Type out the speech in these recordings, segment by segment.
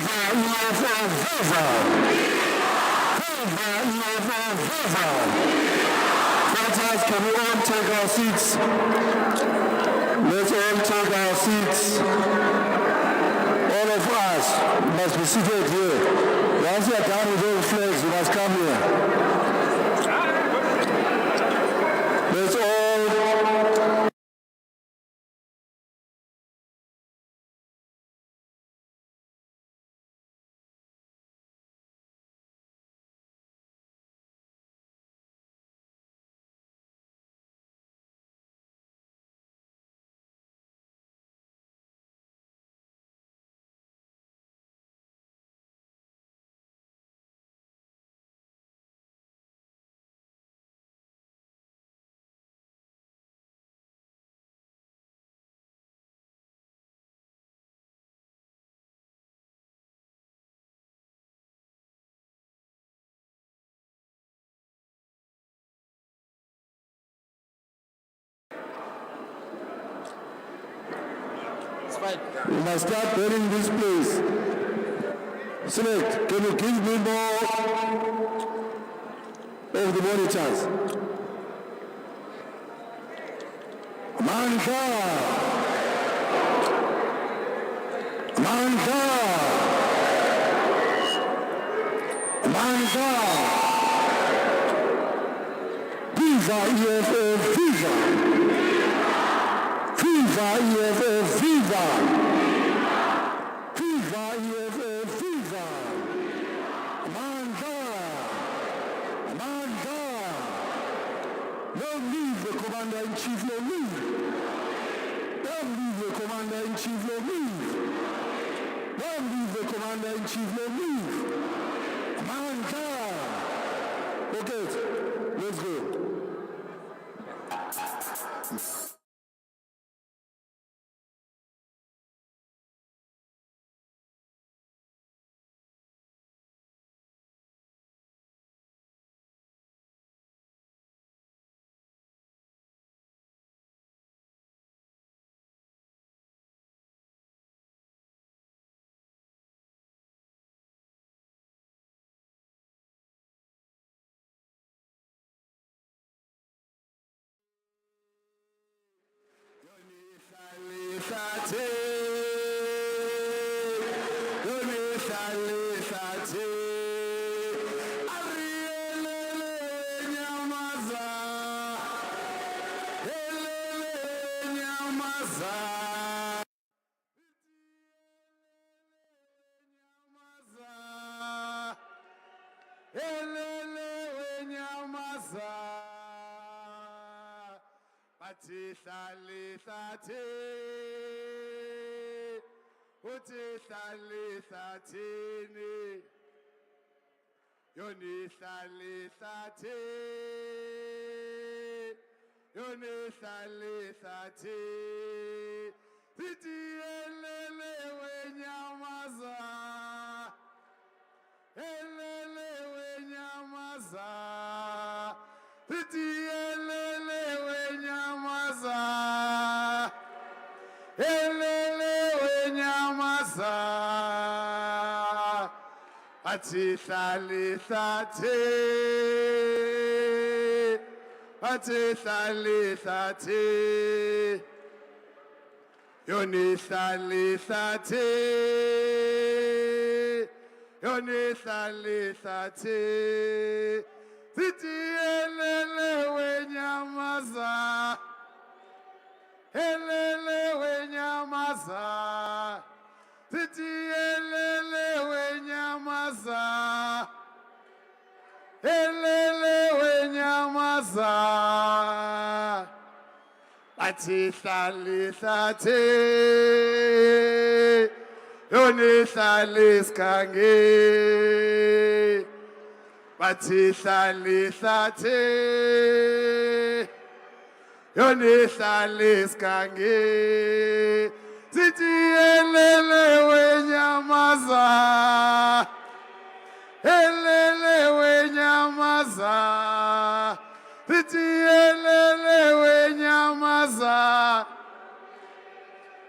EFF, viva! Viva EFF, viva! Fighters, can we all take our seats? Let's all take our seats. All of us must be seated here. Once you are done with those flags, you must come here. Let's all... We must start burning this place. Select, can you give me more of the monitors? Manka! Manka! Manka! Viva EFF, viva! Viva EFF, viva! Viva EFF, viva! Amanda! Amanda! Don't leave the Commander-in-Chief, don't leave! Don't leave the Commander-in-Chief, don't leave! Don't leave the Commander-in-Chief, don't leave! Amanda! Okay, let's go.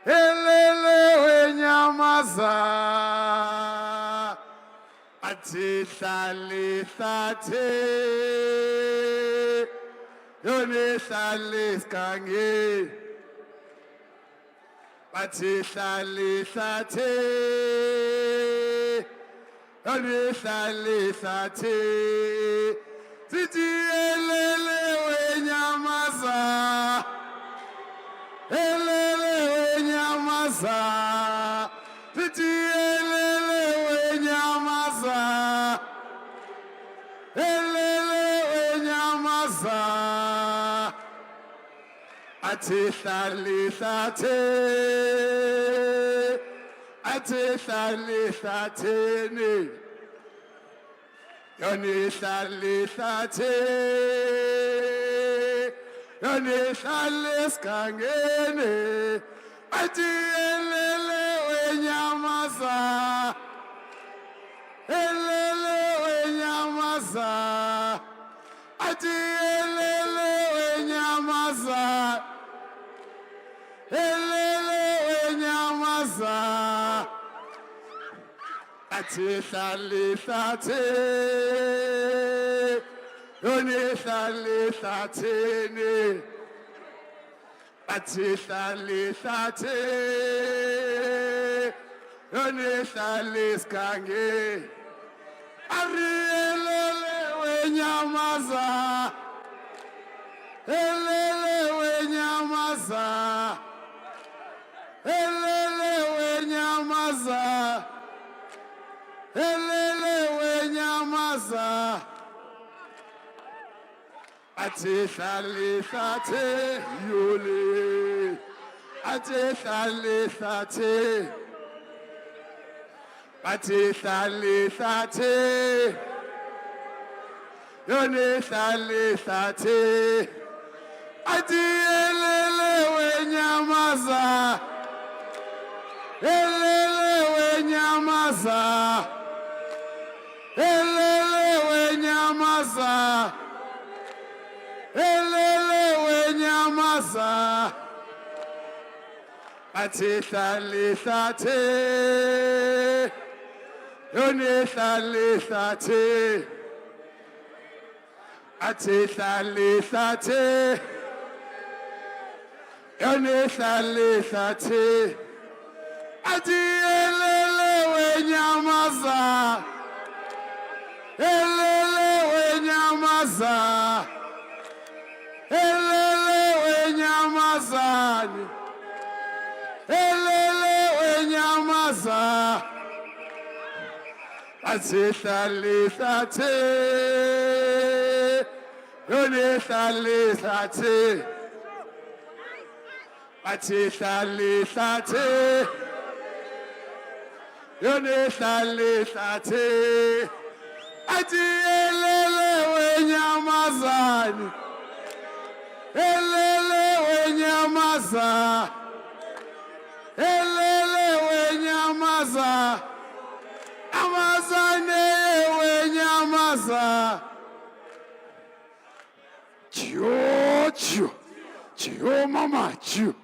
Elele we nyamaza bathi hlali hlathe yone hlali sigange bathi hlali hlathe yone hlali hlathe sithi elele wenyamaza elele wenyamaza sithi elele wenyamaza elele wenyamaza athi hlali hlathe athi hlali hlatheni yoni hlali hlathe yoni hlali sigangeni athi elele wenyamaza elele wenyamaza athi elele wenyamaza elele wenyamaza athi hlali hlathe yoni hlali hlatheni athi hlali hlathe yoni hlali sigange ari elele wenyamaza elele wenyamaza elele wenyamaza elele wenyamaza athi hlali hlathe yole athi hlali hlathe athi hlali hlathe yone hlali hlathe athi elele wenyamaza elele wenyamaza elele wenyamaza elele wenyamaza athi hlali hlathe yone hlali hlathe athi hlali hlathe yone hlali hlathe athi elele wenyamaza elele wenyamaza elele wenyamazani elele wenyamaza athi hlali hlathe yone hlali hlathe athi hlali hlathe yone hlali hlathe athi elele wenyamazani elele wenyamaza elele wenyamaza amazane wenyamaza Chiyo mama chiyo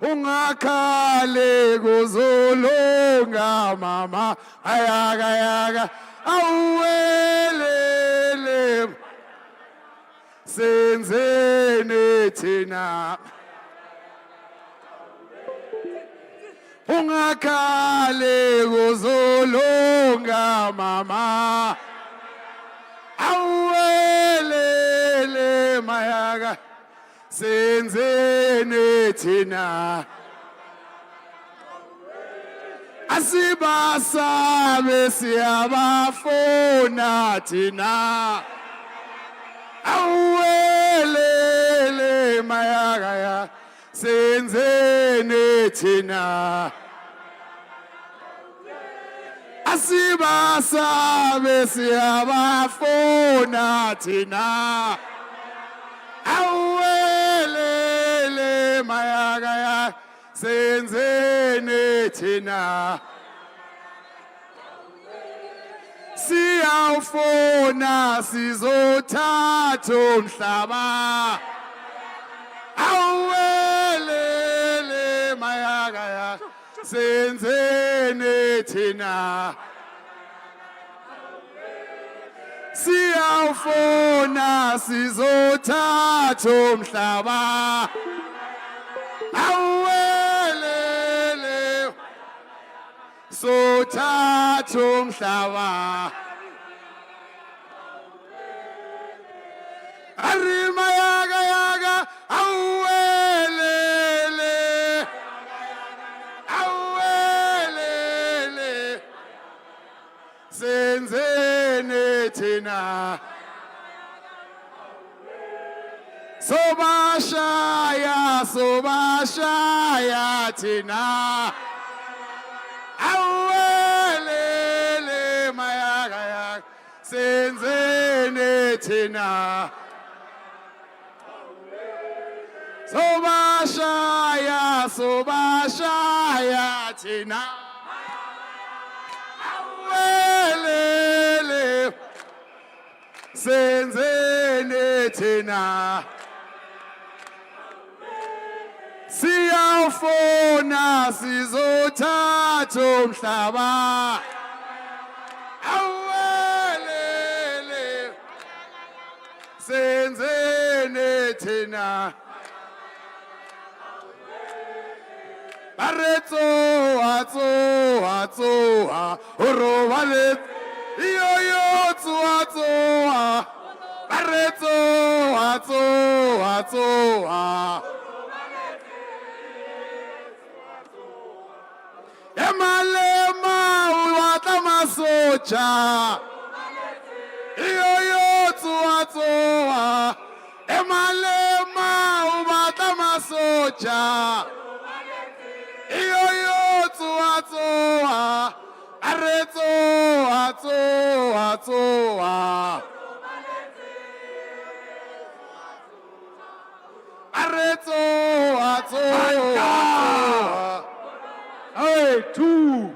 ungakhale kuzolunga mama ayaga awelele senzeni thina ungakhale kuzolunga mama awelele mayaga senzeni thina asibasabe siyabafuna thina awelele mayaga senzeni thina asibasabe siyabafuna thina awelele mayaga senzeni thina siyawufuna sizothatha umhlaba awelele mayaga senzeni thina siyawufuna sizothatha umhlaba awelele sothatha umhlaba arima yaga yaga awelele awelele senzene thina sobashaya thina awelele mayaga yaga senzene thina sobashaya thina awelele senzene thina siyawufuna sizothatha umhlaba awelele senzene thina baretso atsoa orobalet yo tsoa baretso atsoa emalema uwata masocha yo tsoa emalema uwata masocha yo tsoa aretso atsoa aretso atsoa. Hey, two.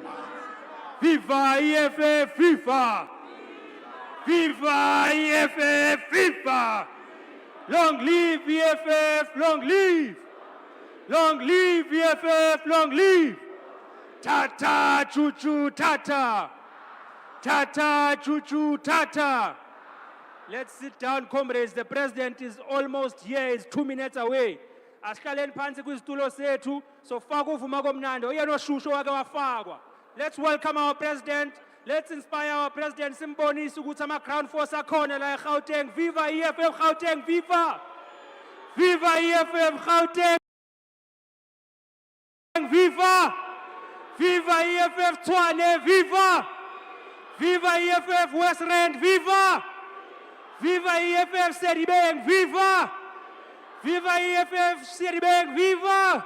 Viva EFF, FIFA. Viva EFF, FIFA. Long live EFF, long live. Long live EFF, long live. Tata, choo-choo, tata. Tata, choo-choo, tata. Let's sit down, comrades. The president is almost here. He's 2 minutes away. Asihlaleni phansi kwizitulo sethu sofaka uvuma komnandi oyena oshushu wake wafakwa. Let's welcome our president. Let's inspire our president. Simbonise ukuthi ama-ground force akhona la eGauteng. Viva EFF Gauteng, viva! Viva EFF Gauteng, viva! Viva EFF Tshwane, viva! Viva EFF West Rand, viva! Viva EFF Sedibeng, viva! Viva EFF Sedibeng, viva!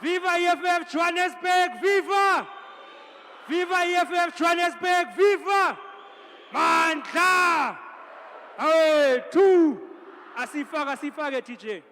Viva EFF Johannesburg, viva! Viva EFF Johannesburg, viva! Mandla! Hey, two! Asifake TJ.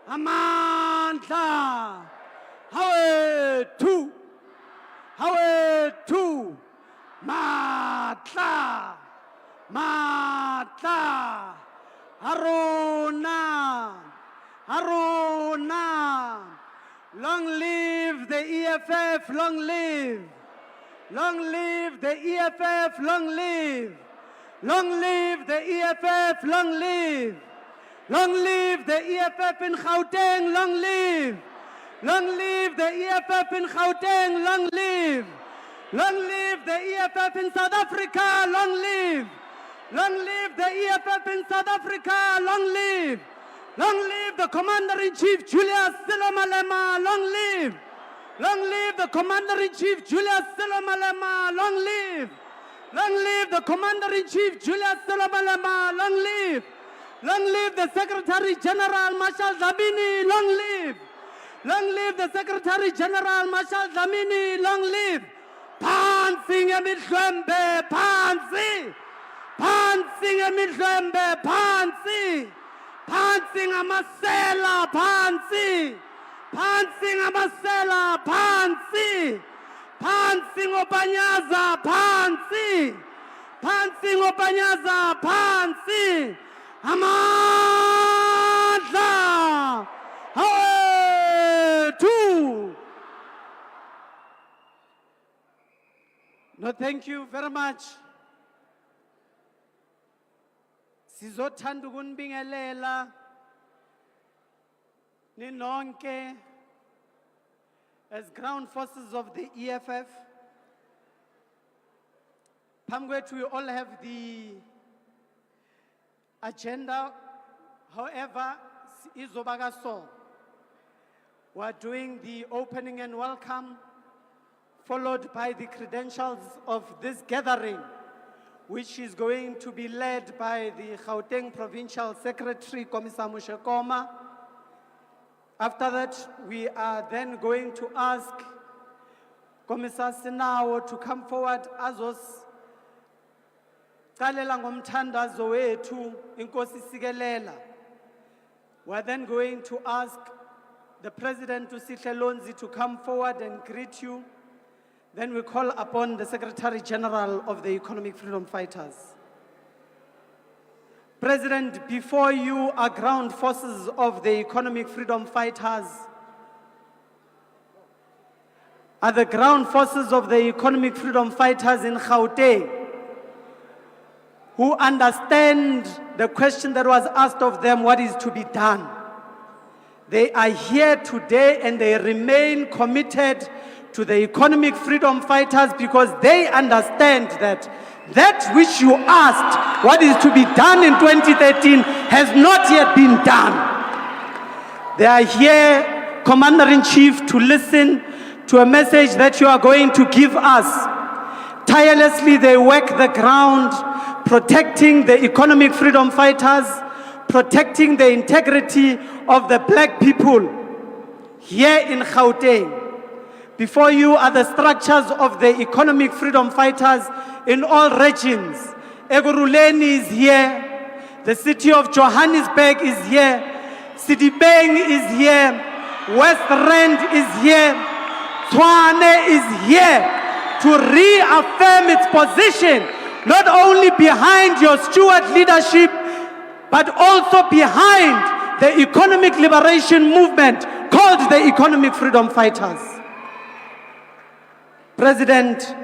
Amandla. Hawethu. Hawethu. Matla. Matla. Haruna. Haruna. Long live the EFF, long live. Long live the EFF, long live. Long live the EFF, long live. Long live the EFF in Gauteng, long live. Long live the EFF in Gauteng, long live. Long live the EFF in South Africa, long live. Long live the EFF in South Africa, long live. Long live the Commander-in-Chief Julius Malema, long live. Long live the Commander-in-Chief Julius Malema, long live. Long live the Commander-in-Chief Julius Malema, long live. Long live the Secretary General Marshal Dlamini, long live. Long live the Secretary General Marshal Dlamini, long live. Phansi ngemidlwembe, phansi. Phansi ngemidlwembe, phansi. Phansi ngamasela, phansi. Phansi ngamasela, phansi. Phansi ngopanyaza, phansi. Phansi ngopanyaza, phansi. Amandla. Hawethu. No, thank you very much. Sizothanda ukunibingelela ninonke as ground forces of the EFF. Phambi kwethu, we all have the agenda. However, izoba so. We are doing the opening and welcome, followed by the credentials of this gathering, which is going to be led by the Gauteng Provincial Secretary, Commissar Mushekoma. After that, we are then going to ask Commissar Sinawo to come forward azos qalela ngomthandazo wethu inkosi sikelela. We are then going to ask the President Tusihle Lonzi to come forward and greet you. Then we call upon the Secretary General of the Economic Freedom Fighters. President, before you are ground forces of the Economic Freedom Fighters, are the ground forces of the Economic Freedom Fighters in Gauteng, who understand the question that was asked of them, what is to be done. They are here today and they remain committed to the Economic Freedom Fighters because they understand that that which you asked, what is to be done in 2013, has not yet been done. They are here, Commander-in-Chief, to listen to a message that you are going to give us. Tirelessly, they work the ground, protecting the Economic Freedom Fighters, protecting the integrity of the black people here in Gauteng. Before you are the structures of the Economic Freedom Fighters in all regions. Eguruleni is here. The city of Johannesburg is here. Sidibeng is here. West Rand is here. Tshwane is here to reaffirm its position, not only behind your steward leadership, but also behind the economic liberation movement called the Economic Freedom Fighters. President,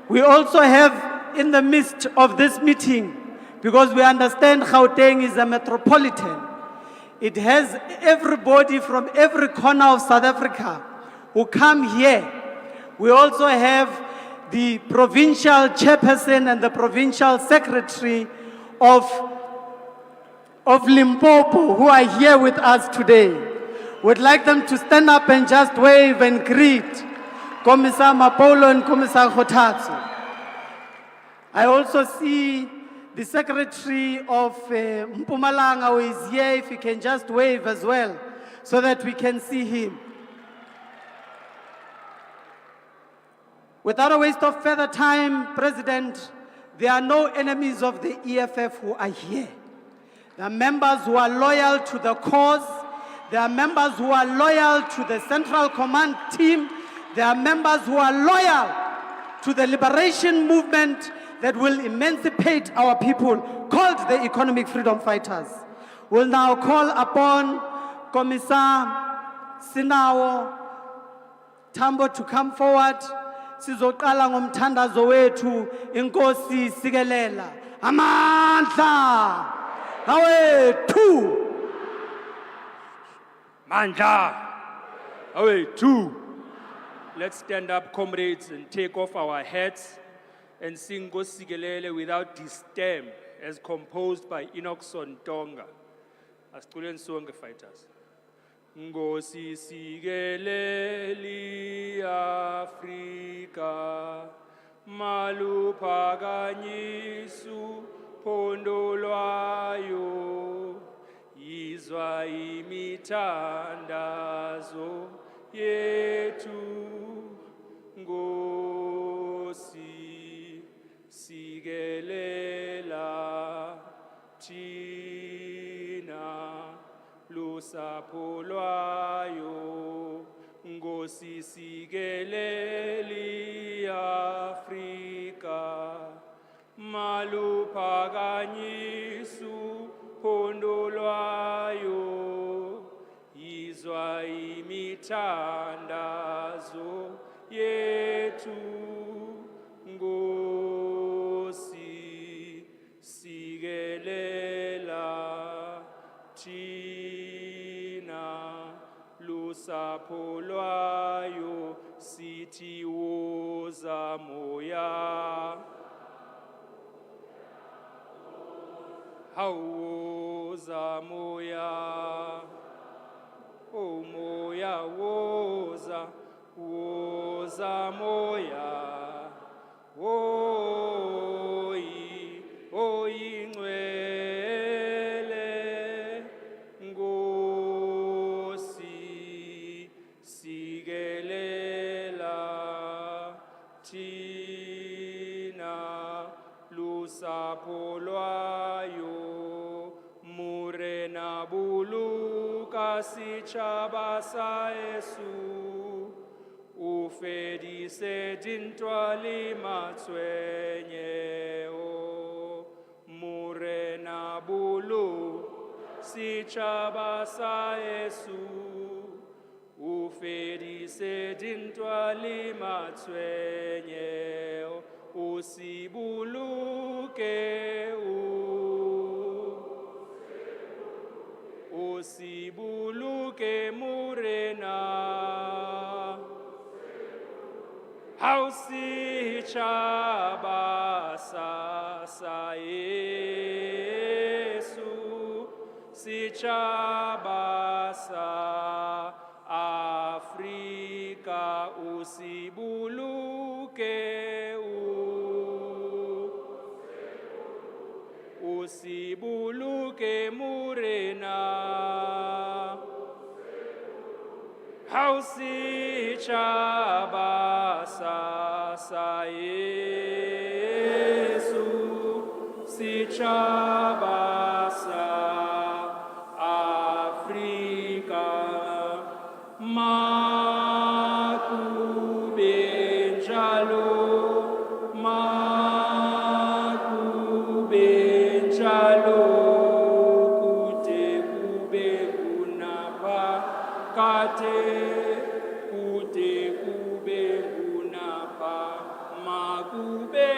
we also have in the midst of this meeting, because we understand Gauteng is a metropolitan, it has everybody from every corner of South Africa who come here. We also have the provincial chairperson and the provincial secretary of Limpopo who are here with us today. We'd like them to stand up and just wave and greet Commissar Mapolo and Commissar Kgothatso. I also see the secretary of Mpumalanga who is here, if he can just wave as well so that we can see him. Without a waste of further time, President, there are no enemies of the EFF who are here. There are members who are loyal to the cause. There are members who are loyal to the Central Command team. There are members who are loyal to the liberation movement that will emancipate our people, called the Economic Freedom Fighters. We'll now call upon Commissar Sinawo Tambo to come forward. Sizoqala ngomthandazo wethu inkosi sikelela. Amandla! Awethu! Mandla! Away, two. Let's stand up, comrades, and take off our hats and sing Ngosikelele without disdain, as composed by Enoch Sontonga. Asicule song fighters. Ngosikeleli Afrika, maluphakanyisu phondo lwayo, izwa imithandazo yethu. Ngosi sikelela thina lusapho lwayo. Ngosi sikeleli Afrika, maluphakanyisu phondo lwayo, izwa imithandazo yethu. Ngosi sikelela thina lusapho lwayo, sithi woza moya, hawoza moya, o moya woza, woza moya, oyi, oyi ngcwele. Ngosi sikelela thina lusapho lwayo, murena buluka sitjhaba sa Yesu, ufedise dintwa le matshwenyego. Murena bulu sitjhaba sa Yesu, ufedise dintwa le matshwenyego. Usibuluke usibuluke murena, hausitjhaba sa Yesu, sitjhaba sa Afrika. Usibuluke usibuluke murena, hausitjhaba sa Yesu, sitjhaba sa Afrika. Makube njalo, makube njalo, kude kube kunaphakade, kude kube kunapha. Makube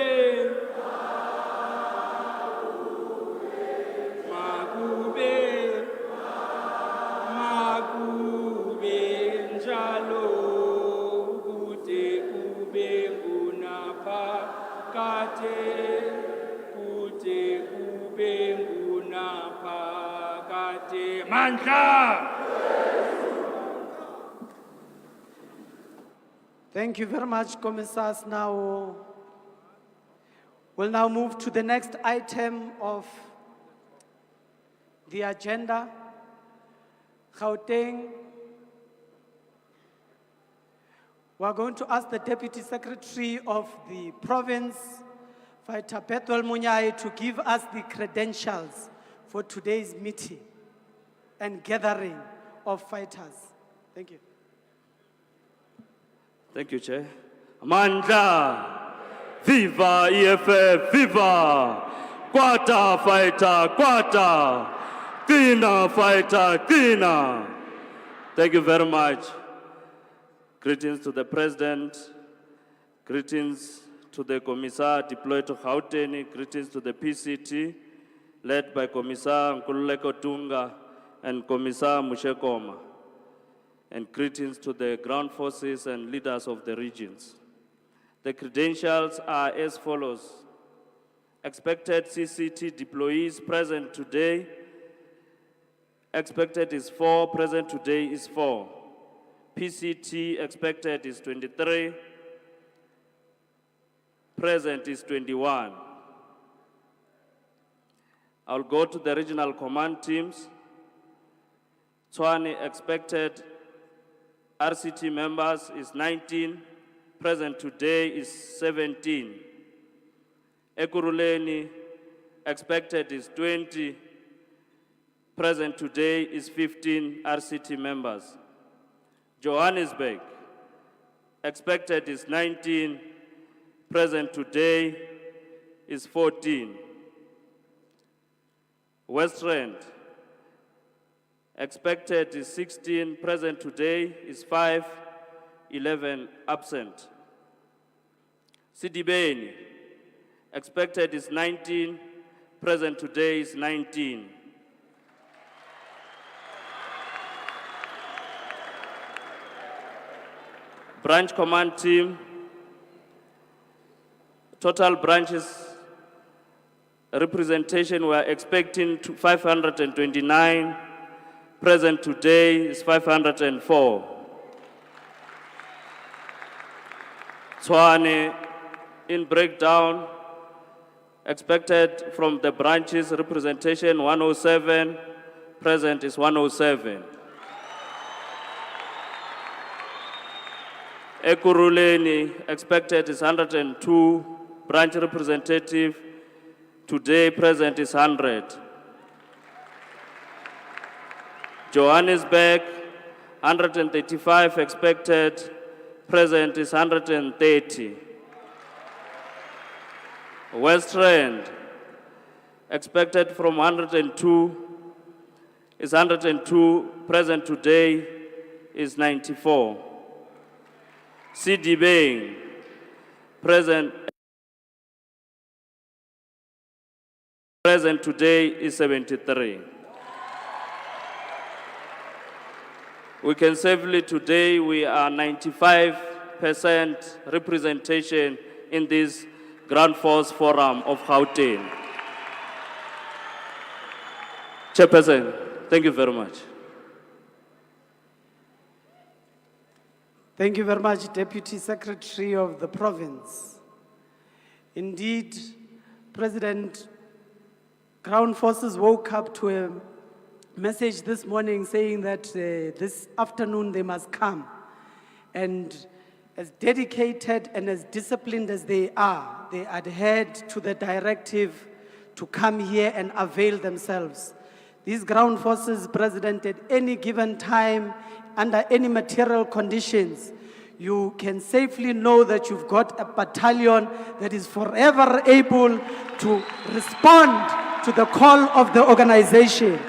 njalo, kude kube kunaphakade, kude kube kunaphakade. Mandla! Thank you very much, Commissars. Now, we'll now move to the next item of the agenda. Gauteng. We're going to ask the Deputy Secretary of the province, Fighter Bethel Munyai, to give us the credentials for today's meeting and gathering of fighters. Thank you. Thank you, Chair. Mandla, viva EFF, viva! Kwata fighter, kwata! Kina fighter, kina! Thank you very much. Greetings to the President, greetings to the Commissar deployed to Gauteng, greetings to the PCT, led by Commissar Nkululeko Tunga and Commissar Mushekoma, and greetings to the ground forces and leaders of the regions. The credentials are as follows. Expected CCT deployees present today. Expected is 4, present today is 4. PCT expected is 23, present is 21. I'll go to the regional command teams. Tshwane expected RCT members is 19, present today is 17. Ekurhuleni expected is 20, present today is 15 RCT members. Johannesburg expected is 19, present today is 14. West Rand expected is 16, present today is 5, 11 absent. Sidibeni expected is 19, present today is 19. Branch command team, total branches representation we are expecting to 529, present today is 504. Tshwane in breakdown, expected from the branches representation 107, present is 107. Ekurhuleni expected is 102, branch representative, today present is 100. Johannesburg, 135 expected, present is 130. West Rand, expected from 102, is 102, present today is 94. Sidibeng, present today is 73. We can safely today we are 95% representation in this Grand Force Forum of Gauteng. Chairperson, thank you very much. Thank you very much, Deputy Secretary of the Province. Indeed, President, Ground Forces woke up to a message this morning saying that this afternoon they must come. And as dedicated and as disciplined as they adhered to the directive to come here and avail themselves. These ground forces, President, at any given time, under any material conditions, you can safely know that you've got a battalion that is forever able to respond to the call of the organization.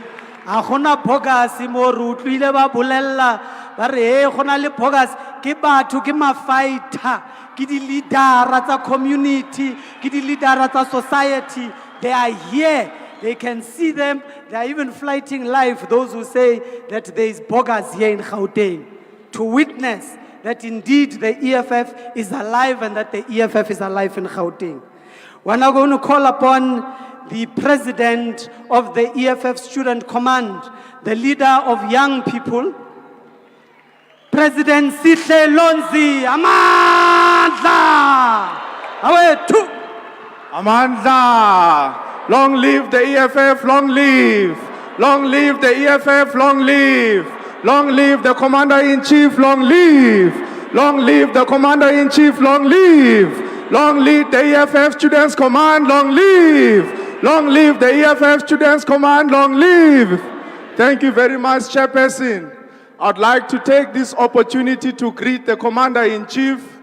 A gona bogas mo re utlwile ba bolella ba re he gona le bogas ke batho ke mafighter ke di leadera tsa community ke di leadera tsa society. They are here. They can see them. They are even flighting live, those who say that there is bogas here in Gauteng, to witness that indeed the EFF is alive and that the EFF is alive in Gauteng. We're now going to call upon the president of the EFF Student Command, the leader of young people, President Sihle Lonzi. Amandla! Awethu! Amandla! Long live the EFF, long live! Long live the EFF, long live! Long live the Commander-in-Chief, long live! Long live the Commander-in-Chief, long live! Long live the EFF Students Command, long live! Long live the EFF Students Command, long live. Thank you very much, Chairperson. I'd like to take this opportunity to greet the Commander-in-Chief,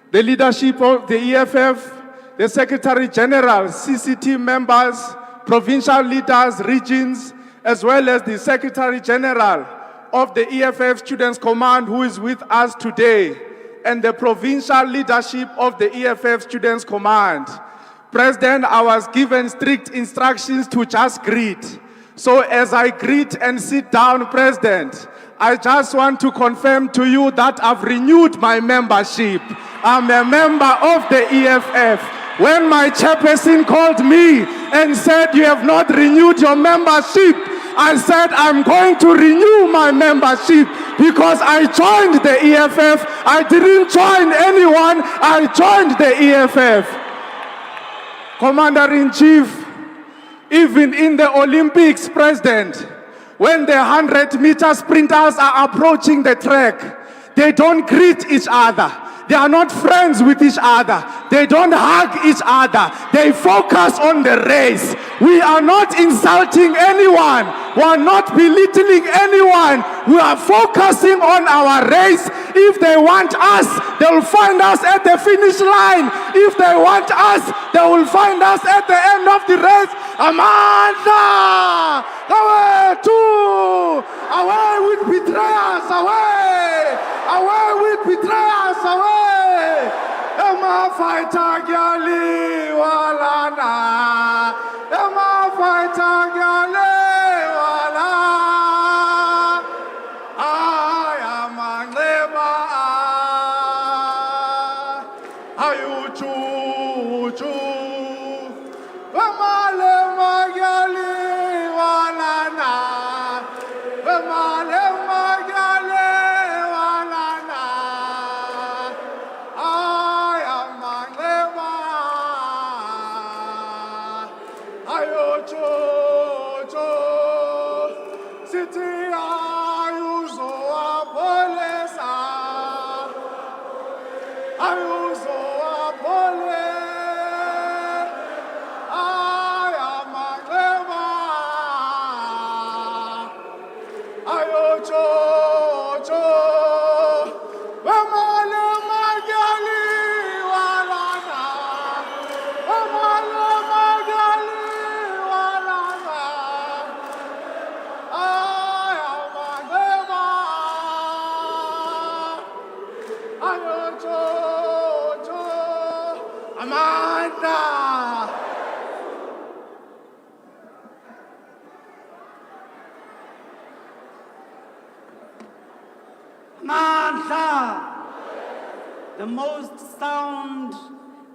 the leadership of the EFF, the Secretary General, CCT members, provincial leaders, regions, as well as the Secretary General of the EFF Students Command who is with us today, and the provincial leadership of the EFF Students Command. President, I was given strict instructions to just greet. So as I greet and sit down, President, I just want to confirm to you that I've renewed my membership. I'm a member of the EFF. When my chairperson called me and said, you have not renewed your membership, I said, I'm going to renew my membership because I joined the EFF. I didn't join anyone, I joined the EFF. Commander-in-Chief, even in the Olympics, President, when the 100-meter sprinters are approaching the track, they don't greet each other. They are not friends with each other. They don't hug each other. They focus on the race. We are not insulting anyone. We are not belittling anyone. We are focusing on our race. If they want us, they will find us at the finish line. If they want us, they will find us at the end of the race. Amanda! Away two! Away with betrayers! Away! Away with betrayers! Away! Emma fighter gali walana. Emma fighter gali wala. I am a neighbor. Ayu chu chu. Emma lema gali walana. Emma lema gali walana. I am a neighbor. Ayu chu chu. City ayuzo apolesa. Ayuzo apole. I am a neighbor. Ayu chu chu. Wemale magali walana. Wemale magali walana. I am a neighbor. Ayu chu chu. Amanda. Amandla, the most sound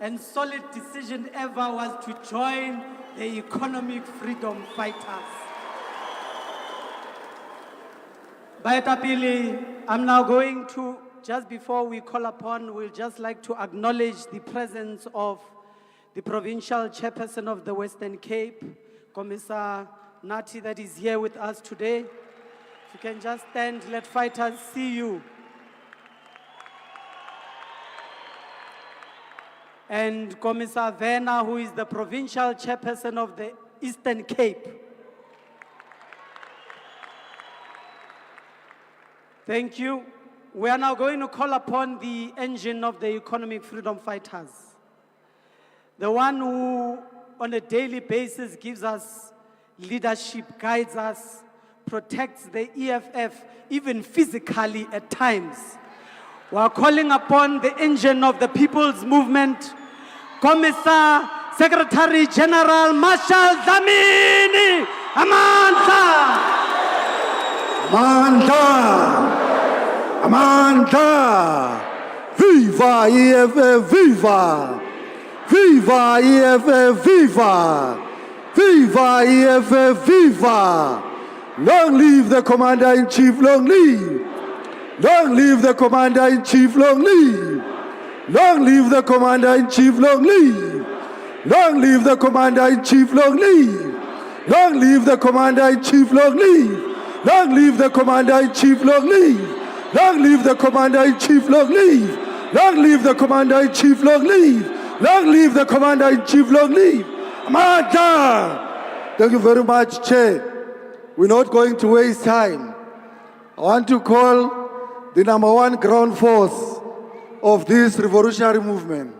and solid decision ever was to join the economic freedom fighters. Baetapili, I'm now going to, just before we call upon, we'll just like to acknowledge the presence of the provincial chairperson of the Western Cape, Commissar Nati, that is here with us today. If you can just stand, let fighters see you. And Commissar Vena, who is the provincial chairperson of the Eastern Cape. Thank you. We are now going to call upon the engine of the economic freedom fighters. The one who, on a daily basis, gives us leadership, guides us, protects the EFF, even physically at times. We are calling upon the engine of the people's movement, Commissar Secretary General Marshal Dlamini Amandla. Amanda! Amanda! Viva EFF, viva! Viva EFF, viva! Viva EFF, viva! Long live the Commander-in-Chief, long live! Long live the Commander-in-Chief, long live! Long live the Commander-in-Chief, long live! Long live the Commander-in-Chief, long live! Long live the Commander-in-Chief, long live! Long live the Commander-in-Chief, long live! Long live the Commander-in-Chief, long live! Long live the Commander-in-Chief, long live! Long live the Commander-in-Chief, long live! Amandla! Thank you very much, Chair. We're not going to waste time. I want to call the number one ground force of this revolutionary movement.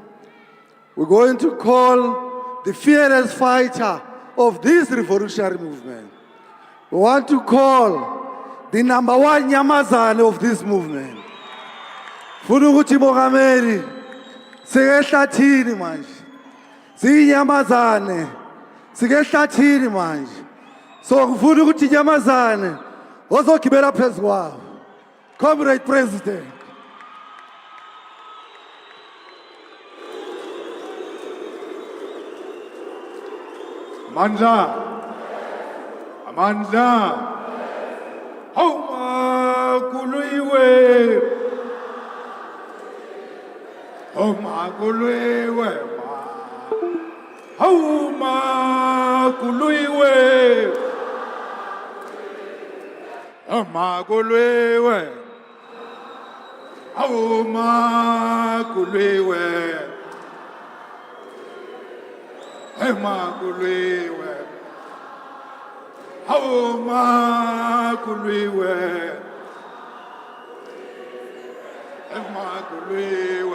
We're going to call the fearless fighter of this revolutionary movement. We want to call the number one nyamazane of this movement. Funa ukuthi Mongameli sikehlathini manje. Siyinyamazane sikehlathini manje. So ngifuna ukuthi inyamazane ozogibela phezu kwawo. Comrade President. Amandla. Homa kuluiwe. Homa kuluiwe. Homa kuluiwe. Homa kuluiwe. Homa kuluiwe. Homa kuluiwe. Homa kuluiwe. Homa kuluiwe.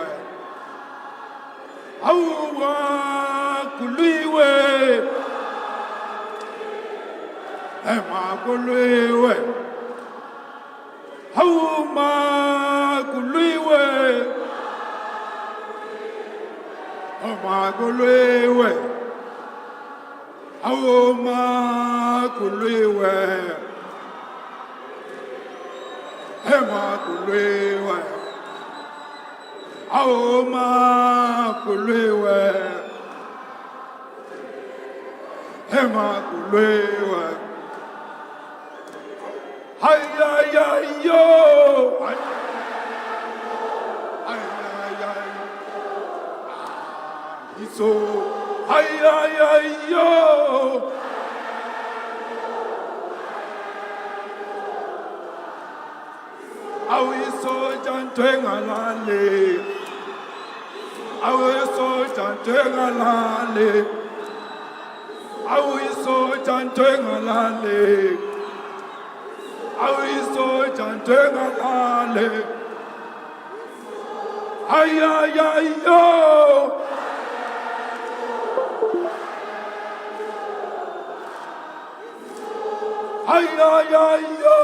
Homa kuluiwe. Homa kuluiwe. Homa kuluiwe. Homa kuluiwe. Homa kuluiwe. Homa kuluiwe. Homa kuluiwe. Homa kuluiwe. Yo. So, yo. Awi so jantwenga lale. Awi so jantwenga lale. Awi so jantwenga lale. Awi so jantwenga lale. Yo. Yo.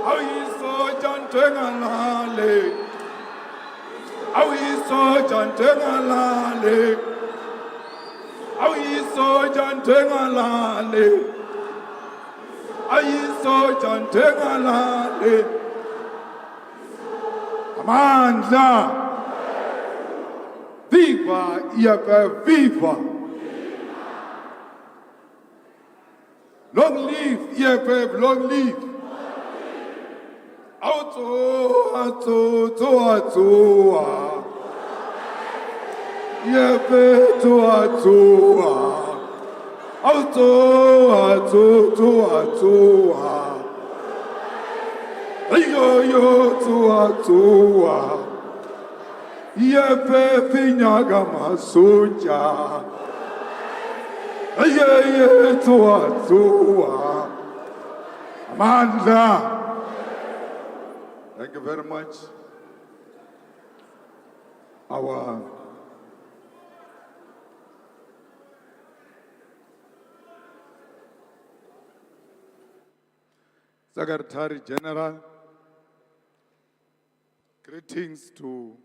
Awiso jantengalale. Awiso jantengalale. Awiso jantengalale. Awiso jantengalale. Amandla. Viva EFF, viva! Long live EFF, long live! Auto, EFF, yo, EFF inyaga masuja. Tuwa. Amandla. Thank you very much. Our Secretary General, greetings to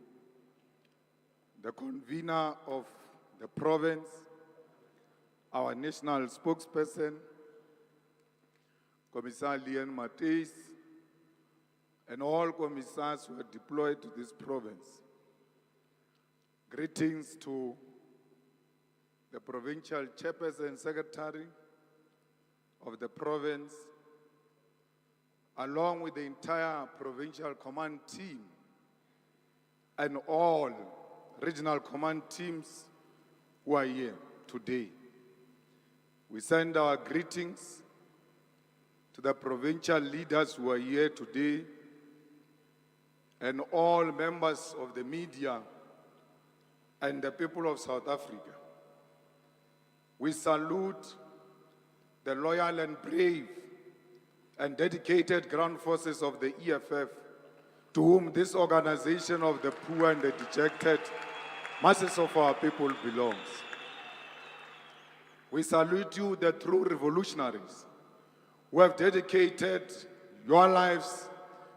the convener of the province, our national spokesperson, Commissar Leon Mateis, and all commissars who are deployed to this province. Greetings to the provincial chairperson secretary of the province, along with the entire provincial command team and all regional command teams who are here today. We send our greetings to the provincial leaders who are here today and all members of the media and the people of South Africa. We salute the loyal and brave and dedicated ground forces of the EFF, to whom this organization of the poor and the dejected masses of our people belongs. We salute you, the true revolutionaries, who have dedicated your lives,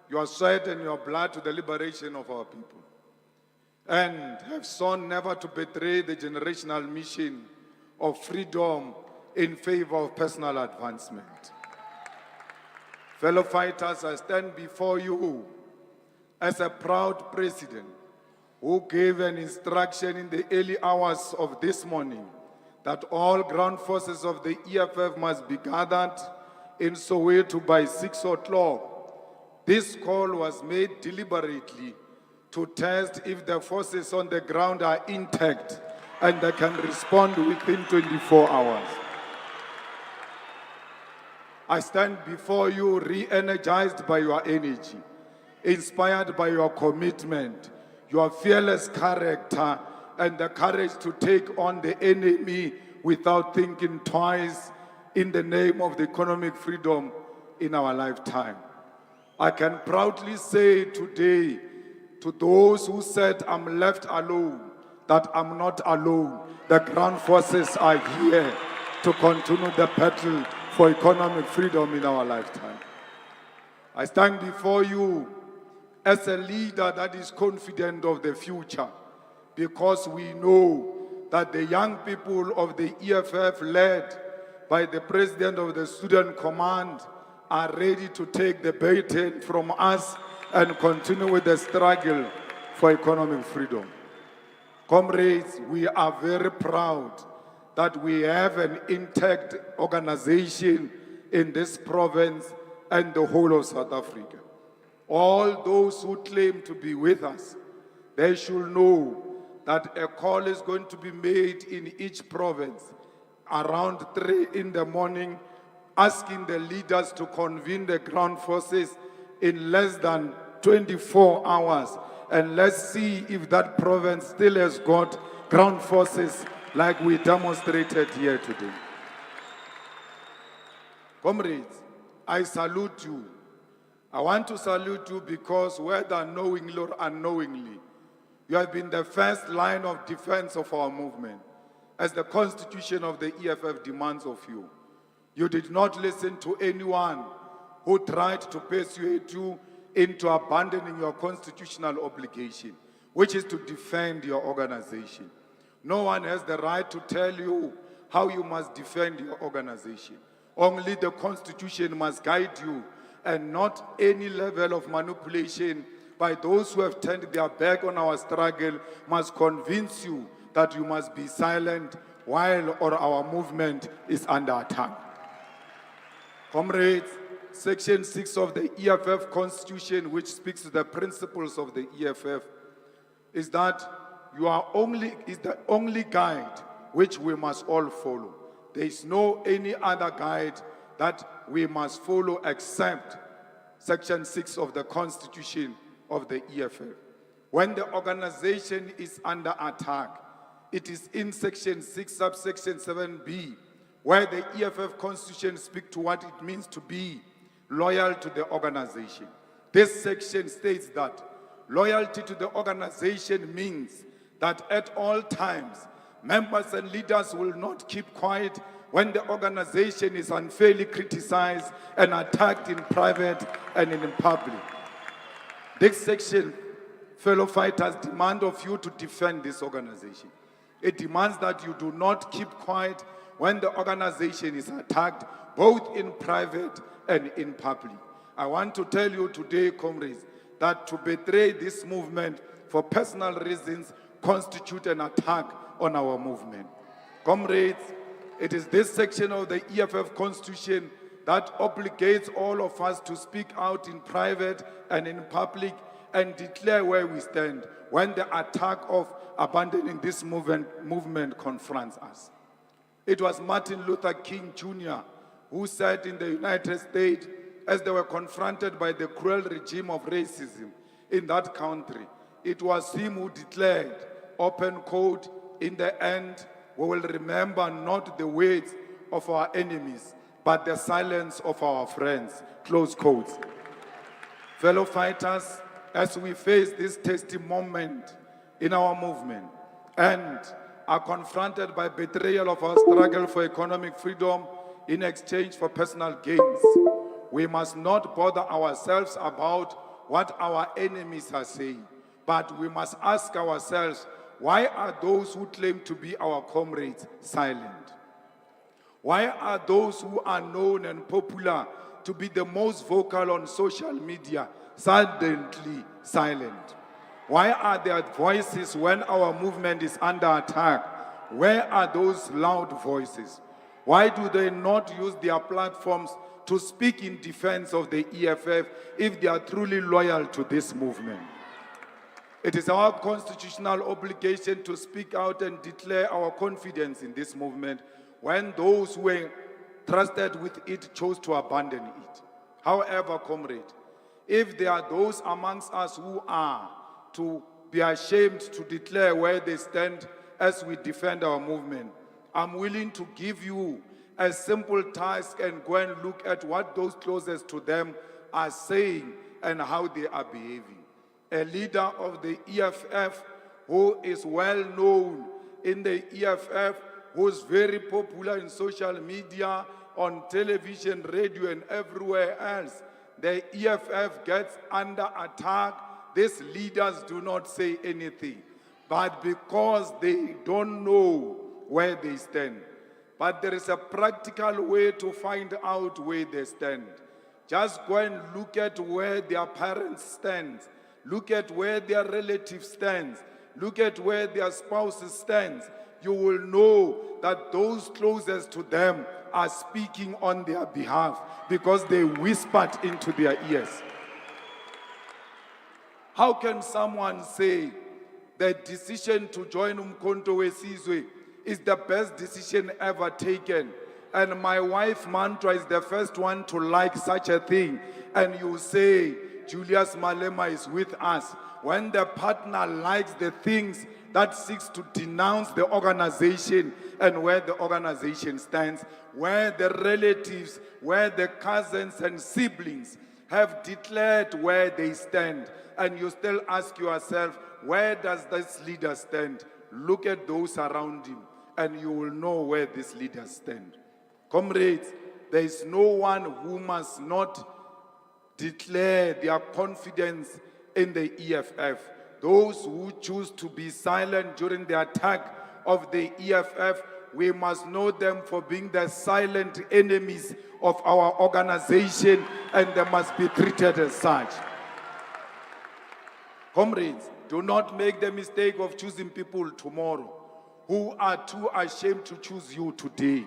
your sweat and your blood to the liberation of our people, and have sworn never to betray the generational mission of freedom in favor of personal advancement. Fellow fighters, I stand before you as a proud president who gave an instruction in the early hours of this morning that all ground forces of the EFF must be gathered in Soweto by 6 o'clock. This call was made deliberately to test if the forces on the ground are intact and they can respond within 24 hours. I stand before you re-energized by your energy, inspired by your commitment, your fearless character, and the courage to take on the enemy without thinking twice in the name of the economic freedom in our lifetime. I can proudly say today to those who said I'm left alone, that I'm not alone. The ground forces are here to continue the battle for economic freedom in our lifetime. I stand before you as a leader that is confident of the future, because we know that the young people of the EFF, led by the president of the Student Command, are ready to take the baton from us and continue with the struggle for economic freedom. Comrades, we are very proud that we have an intact organization in this province and the whole of South Africa. All those who claim to be with us, they should know that a call is going to be made in each province around 3 in the morning, asking the leaders to convene the ground forces in less than 24 hours. And let's see if that province still has got ground forces like we demonstrated here today. Comrades, I salute you. I want to salute you because whether knowingly or unknowingly, you have been the first line of defense of our movement, as the constitution of the EFF demands of you. You did not listen to anyone who tried to persuade you into abandoning your constitutional obligation, which is to defend your organization. No one has the right to tell you how you must defend your organization. Only the Constitution must guide you, and not any level of manipulation by those who have turned their back on our struggle must convince you that you must be silent while our movement is under attack. Comrades, Section 6 of the EFF Constitution, which speaks to the principles of the EFF, is that is the only guide which we must all follow. There is no any other guide that we must follow except Section 6 of the Constitution of the EFF. When the organization is under attack, it is in Section 6, subsection 7b, where the EFF Constitution speaks to what it means to be loyal to the organization. This section states that loyalty to the organization means that at all times, members and leaders will not keep quiet when the organization is unfairly criticized and attacked in private and in public. This section, fellow fighters, demand of you to defend this organization. It demands that you do not keep quiet when the organization is attacked, both in private and in public. I want to tell you today, comrades, that to betray this movement for personal reasons constitute an attack on our movement. Comrades, it is this section of the EFF Constitution that obligates all of us to speak out in private and in public and declare where we stand when the attack of abandoning this movement confronts us. It was Martin Luther King Jr. who said in the United States, as they were confronted by the cruel regime of racism, in that country. It was him who declared, open quote, in the end, we will remember not the words of our enemies, but the silence of our friends, close quotes. Fellow fighters, as we face this testy moment in our movement and are confronted by betrayal of our struggle for economic freedom in exchange for personal gains, we must not bother ourselves about what our enemies are saying, but we must ask ourselves, why are those who claim to be our comrades silent? Why are those who are known and popular to be the most vocal on social media suddenly silent? Why are their voices when our movement is under attack? Where are those loud voices? Why do they not use their platforms to speak in defense of the EFF if they are truly loyal to this movement? It is our constitutional obligation to speak out and declare our confidence in this movement when those who were trusted with it chose to abandon it. However, comrade, if there are those amongst us who are to be ashamed to declare where they stand as we defend our movement, I'm willing to give you a simple task and go and look at what those closest to them are saying and how they are behaving. A leader of the EFF who is well known in the EFF, who is very popular in social media, on television, radio, and everywhere else. The EFF gets under attack. These leaders do not say anything, but because they don't know where they stand. But there is a practical way to find out where they stand. Just go and look at where their parents stand. Look at where their relatives stand. Look at where their spouses stand. You will know that those closest to them are speaking on their behalf because they whispered into their ears. How can someone say the decision to join Umkhonto weSizwe is the best decision ever taken, and my wife Mantra is the first one to like such a thing, and you say Julius Malema is with us, when the partner likes the things that seeks to denounce the organization and where the organization stands, where the relatives, where the cousins and siblings have declared where they stand, and you still ask yourself, where does this leader stand? Look at those around him, and you will know where this leaders stand. Comrades, there is no one who must not declare their confidence in the EFF. Those who choose to be silent during the attack of the EFF, we must know them for being the silent enemies of our organization, and they must be treated as such. Comrades, do not make the mistake of choosing people tomorrow who are too ashamed to choose you today.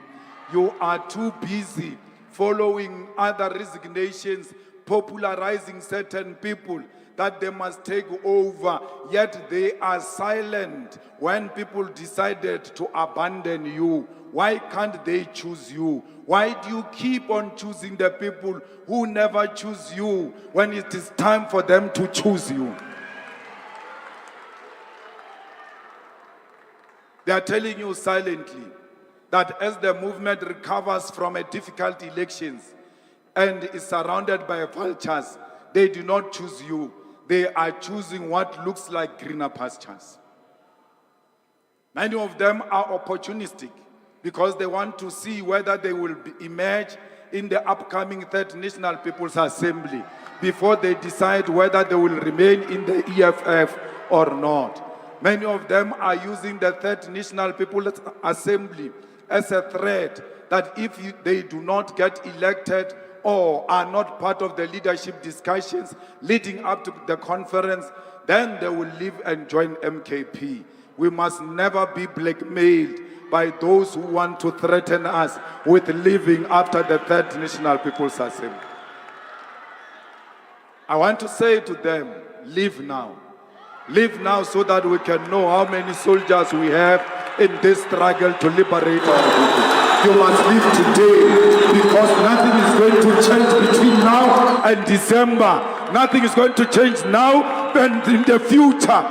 You are too busy following other resignations, popularizing certain people that they must take over, yet they are silent when people decided to abandon you. Why can't they choose you? Why do you keep on choosing the people who never choose you when it is time for them to choose you? They are telling you silently that as the movement recovers from a difficult elections and is surrounded by vultures, they do not choose you. They are choosing what looks like greener pastures. Many of them are opportunistic because they want to see whether they will emerge in the upcoming Third National People's Assembly before they decide whether they will remain in the EFF or not. Many of them are using the Third National People's Assembly as a threat that if they do not get elected or are not part of the leadership discussions leading up to the conference, then they will leave and join MKP. We must never be blackmailed by those who want to threaten us with leaving after the Third National People's Assembly. I want to say to them, leave now. Leave now so that we can know how many soldiers we have in this struggle to liberate our people. You must leave today because nothing is going to change between now and December. Nothing is going to change now happens in the future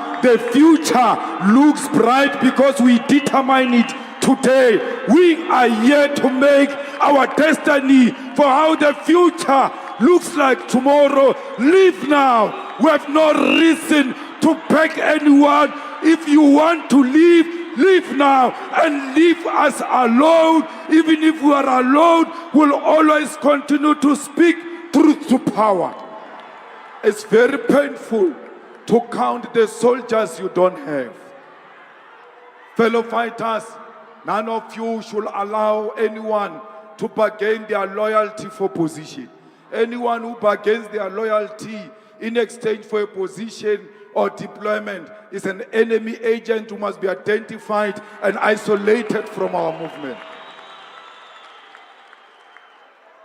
looks bright because we determine it today. We are here to make our destiny for how the future looks like tomorrow. Live now. We have no reason to beg anyone. If you want to live now and leave us alone. Even if we are alone, we'll always continue to speak truth to power. It's very painful to count the soldiers you don't have. Fellow fighters, none of you should allow anyone to bargain their loyalty for position. Anyone who bargains their loyalty in exchange for a position or deployment is an enemy agent who must be identified and isolated from our movement.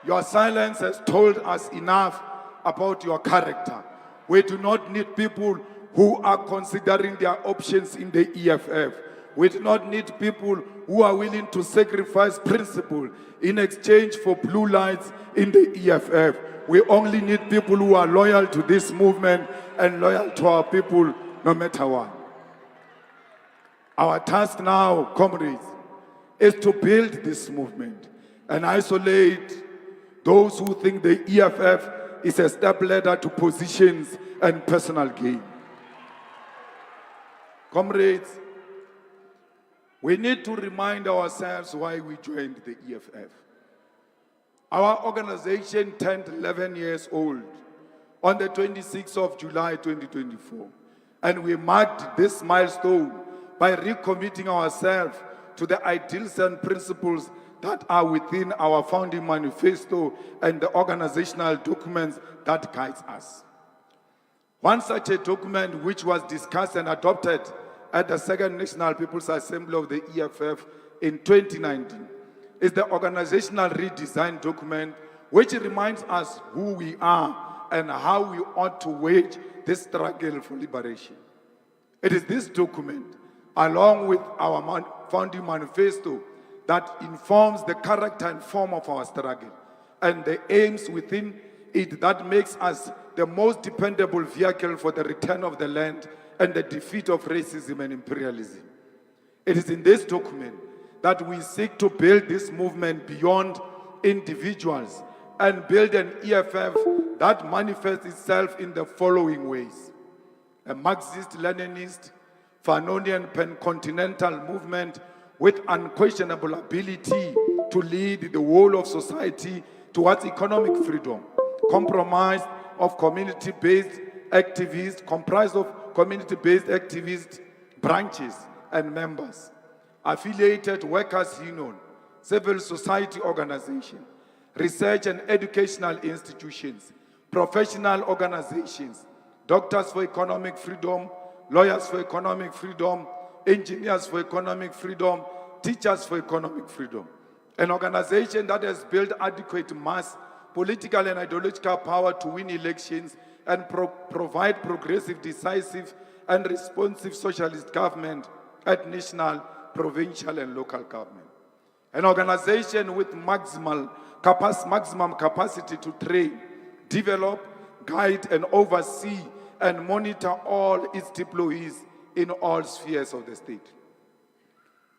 Your silence has told us enough about your character. We do not need people who are considering their options in the EFF. We do not need people who are willing to sacrifice principle in exchange for blue lights in the EFF. We only need people who are loyal to this movement and loyal to our people no matter what. Our task now, comrades, is to build this movement and isolate those who think the EFF is a step ladder to positions and personal gain. Comrades, we need to remind ourselves why we joined the EFF. Our organization turned 11 years old on the 26th of July 2024, and we marked this milestone by recommitting ourselves to the ideals and principles that are within our founding manifesto and the organizational documents that guides us. One such a document which was discussed and adopted at the Second National People's Assembly of the EFF in 2019 is the organizational redesign document, which reminds us who we are and how we ought to wage this struggle for liberation. It is this document, along with our founding manifesto, that informs the character and form of our struggle and the aims within it that makes us the most dependable vehicle for the return of the land and the defeat of racism and imperialism. It is in this document that we seek to build this movement beyond individuals and build an EFF that manifests itself in the following ways: a Marxist-Leninist, Fanonian pan-continental movement with unquestionable ability to lead the whole of society towards economic freedom, comprised of community-based activists, branches and members, affiliated workers' union, civil society organization, research and educational institutions, professional organizations, doctors for economic freedom, lawyers for economic freedom, engineers for economic freedom, teachers for economic freedom. An organization that has built adequate mass, political and ideological power to win elections and provide progressive, decisive and responsive socialist government at national, provincial and local government. An organization with maximum capacity to train, develop, guide and oversee and monitor all its employees in all spheres of the state.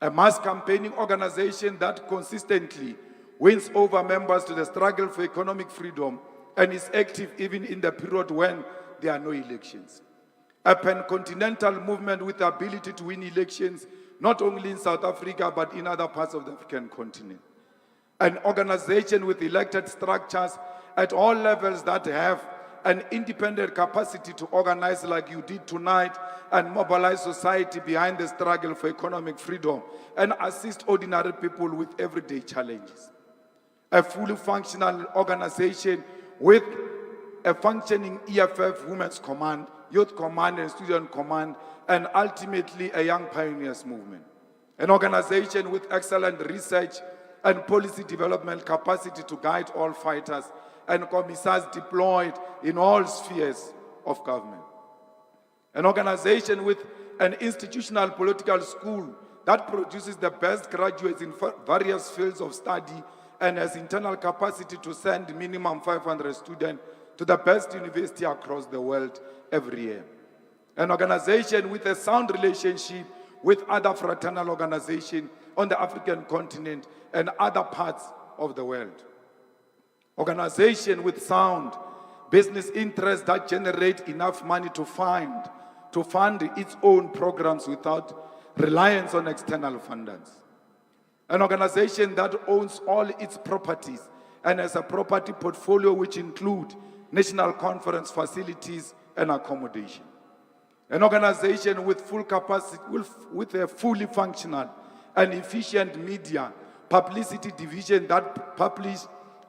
A mass campaigning organization that consistently wins over members to the struggle for economic freedom and is active even in the period when there are no elections. A pan-continental movement with the ability to win elections not only in South Africa but in other parts of the African continent. An organization with elected structures at all levels that have an independent capacity to organize like you did tonight and mobilize society behind the struggle for economic freedom and assist ordinary people with everyday challenges. A fully functional organization with a functioning EFF Women's Command, Youth Command and Student Command, and ultimately a Young Pioneers Movement. An organization with excellent research and policy development capacity to guide all fighters and commissars deployed in all spheres of government. An organization with an institutional political school that produces the best graduates in various fields of study and has internal capacity to send minimum 500 students to the best university across the world every year. an organization with a sound relationship with other fraternal organizations on the African continent and other parts of the world. Organization with sound business interests that generate enough money to fund its own programs without reliance on external funders. An organization that owns all its properties and has a property portfolio which include national conference facilities and accommodation. An organization with full capacity, with a fully functional and efficient media publicity division that publish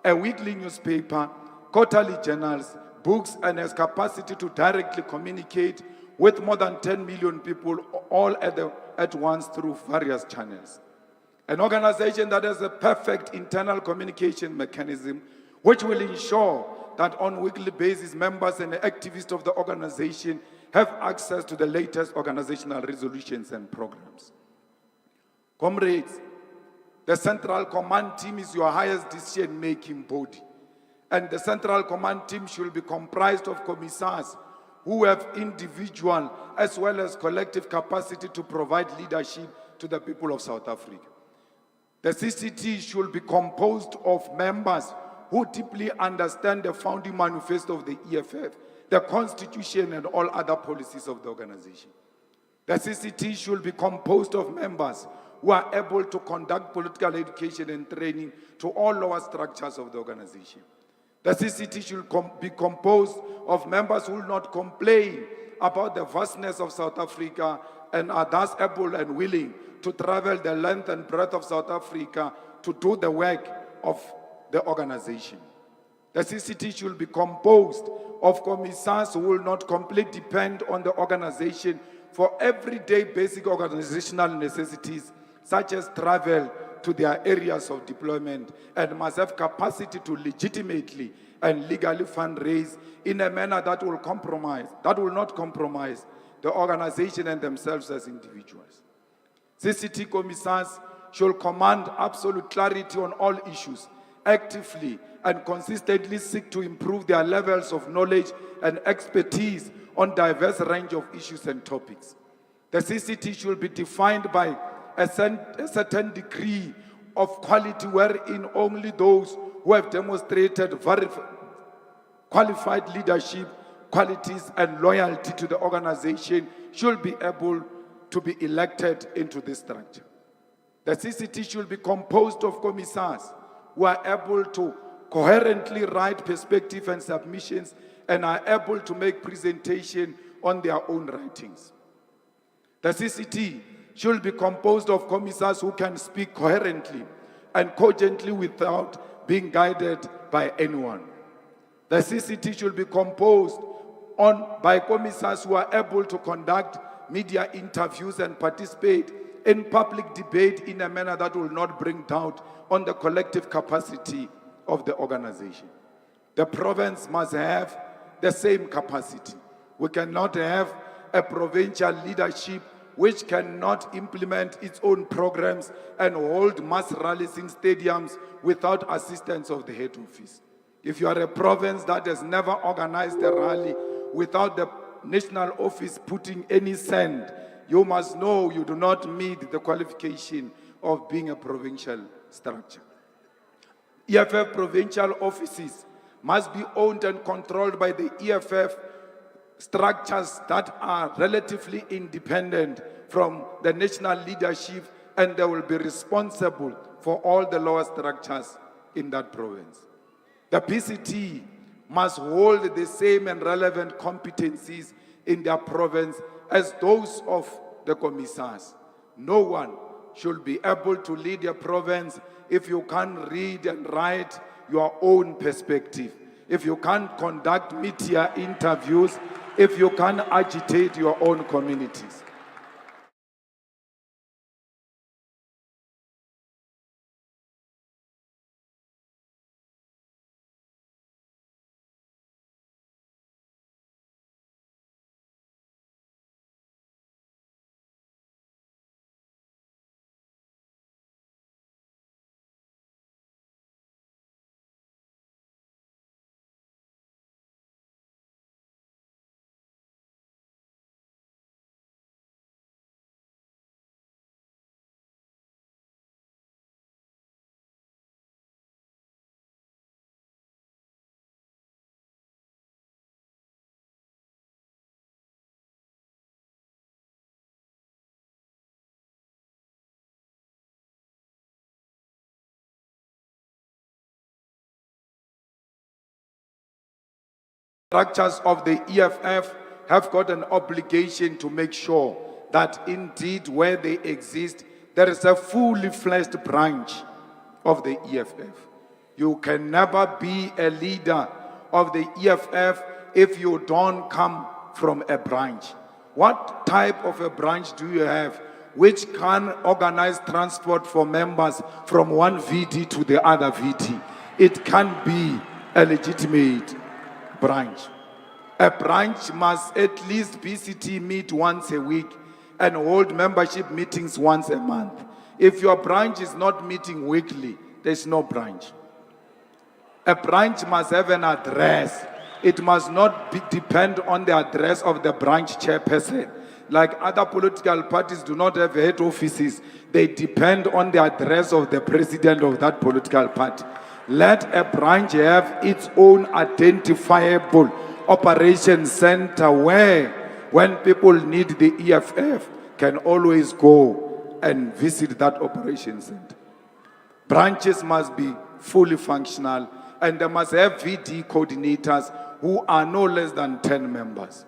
a weekly newspaper, quarterly journals, books, and has capacity to directly communicate with more than 10 million people all at once through various channels. An organization that has a perfect internal communication mechanism which will ensure that on a weekly basis members and activists of the organization have access to the latest organizational resolutions and programs. Comrades, the Central Command Team is your highest decision-making body, and the Central Command Team should be comprised of commissars who have individual as well as collective capacity to provide leadership to the people of South Africa. The CCT should be composed of members who deeply understand the founding manifesto of the EFF, the constitution, and all other policies of the organization. The CCT should be composed of members who are able to conduct political education and training to all lower structures of the organization. The CCT should be composed of members who will not complain about the vastness of South Africa and are thus able and willing to travel the length and breadth of South Africa to do the work of the organization. The CCT should be composed of commissars who will not completely depend on the organization for everyday basic organizational necessities such as travel to their areas of deployment and must have capacity to legitimately and legally fundraise in a manner that will not compromise the organization and themselves as individuals. CCT commissars should command absolute clarity on all issues, actively and consistently seek to improve their levels of knowledge and expertise on diverse range of issues and topics. The CCT should be defined by a certain degree of quality wherein only those who have demonstrated very qualified leadership qualities and loyalty to the organization should be able to be elected into this structure. The CCT should be composed of commissars who are able to coherently write perspective and submissions and are able to make presentation on their own writings. The CCT should be composed of commissars who can speak coherently and cogently without being guided by anyone. The CCT should be composed by commissars who are able to conduct media interviews and participate in public debate in a manner that will not bring doubt on the collective capacity of the organization. The province must have the same capacity. We cannot have a provincial leadership which cannot implement its own programs and hold mass rallies in stadiums without assistance of the head office. If you are a province that has never organized a rally without the national office putting any cent, you must know you do not meet the qualification of being a provincial structure. EFF provincial offices must be owned and controlled by the EFF structures that are relatively independent from the national leadership, and they will be responsible for all the lower structures in that province. The PCT must hold the same and relevant competencies in their province as those of the commissars. No one should be able to lead a province if you can't read and write your own perspective, if you can't conduct media interviews, if you can't agitate your own communities. structures of the EFF have got an obligation to make sure that indeed where they exist, there is a fully fledged branch of the EFF. You can never be a leader of the EFF if you don't come from a branch. What type of a branch do you have which can organize transport for members from one VD to the other VD? It can be a legitimate branch. A branch must at least BCT meet once a week and hold membership meetings once a month. If your branch is not meeting weekly, there's no branch. A branch must have an address. It must not depend on the address of the branch chairperson. Like other political parties do not have head offices. They depend on the address of the president of that political party. Let a branch have its own identifiable operation center where, when people need the EFF, can always go and visit that operation center. Branches must be fully functional, and they must have VD coordinators who are no less than 10 members.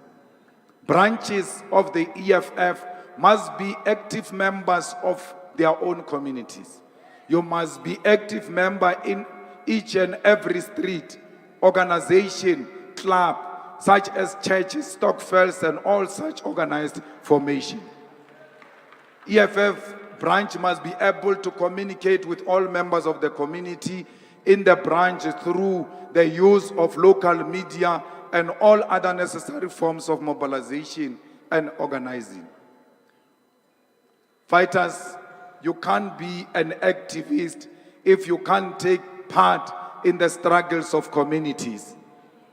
Branches of the EFF must be active members of their own communities. You must be active member in each and every street, organization, club, such as churches, stokvels, and all such organized formation. EFF branch must be able to communicate with all members of the community in the branch through the use of local media and all other necessary forms of mobilization and organizing. Fighters, you can't be an activist if you can't take part in the struggles of communities.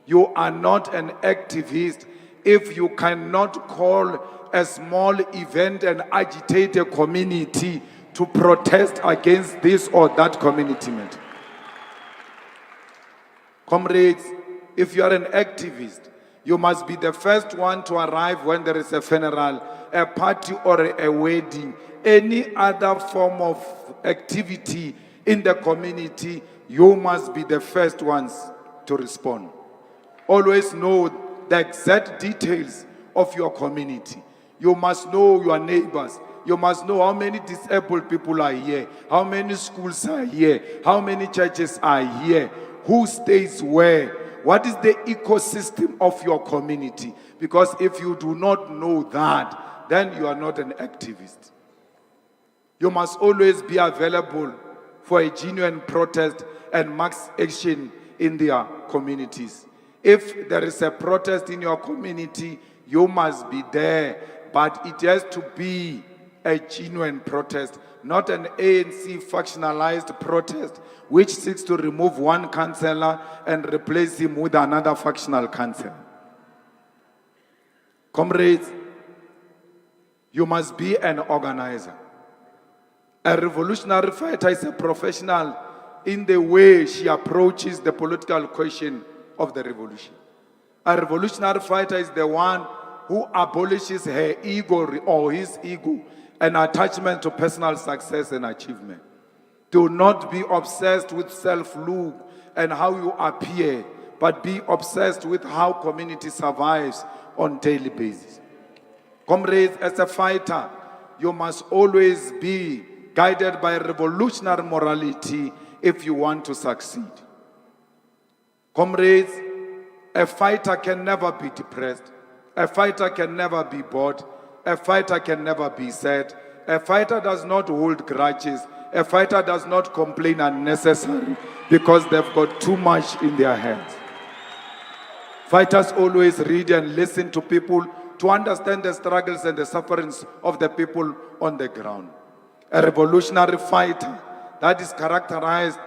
You are not an activist if you cannot call a small event and agitate a community to protest against this or that community matter. Comrades, if you are an activist, you must be the first one to arrive when there is a funeral, a party, or a wedding, any other form of activity in the community. You must be the first ones to respond. Always know the exact details of your community. You must know your neighbors. You must know how many disabled people are here, how many schools are here, how many churches are here, who stays where, what is the ecosystem of your community. Because if you do not know that, then you are not an activist. You must always be available for a genuine protest and mass action in their communities. If there is a protest in your community, you must be there, but it has to be a genuine protest, not an ANC factionalized protest which seeks to remove one councillor and replace him with another factional councillor. Comrades, you must be an organizer. A revolutionary fighter is a professional in the way she approaches the political question of the revolution. A revolutionary fighter is the one who abolishes her ego or his ego and attachment to personal success and achievement. Do not be obsessed with self-look and how you appear, but be obsessed with how community survives on a daily basis. Comrades, as a fighter, you must always be guided by revolutionary morality if you want to succeed. Comrades, a fighter can never be depressed. A fighter can never be bored. A fighter can never be sad. A fighter does not hold grudges. A fighter does not complain unnecessarily because they've got too much in their hands. Fighters always read and listen to people to understand the struggles and the sufferings of the people on the ground. A revolutionary fighter that is characterized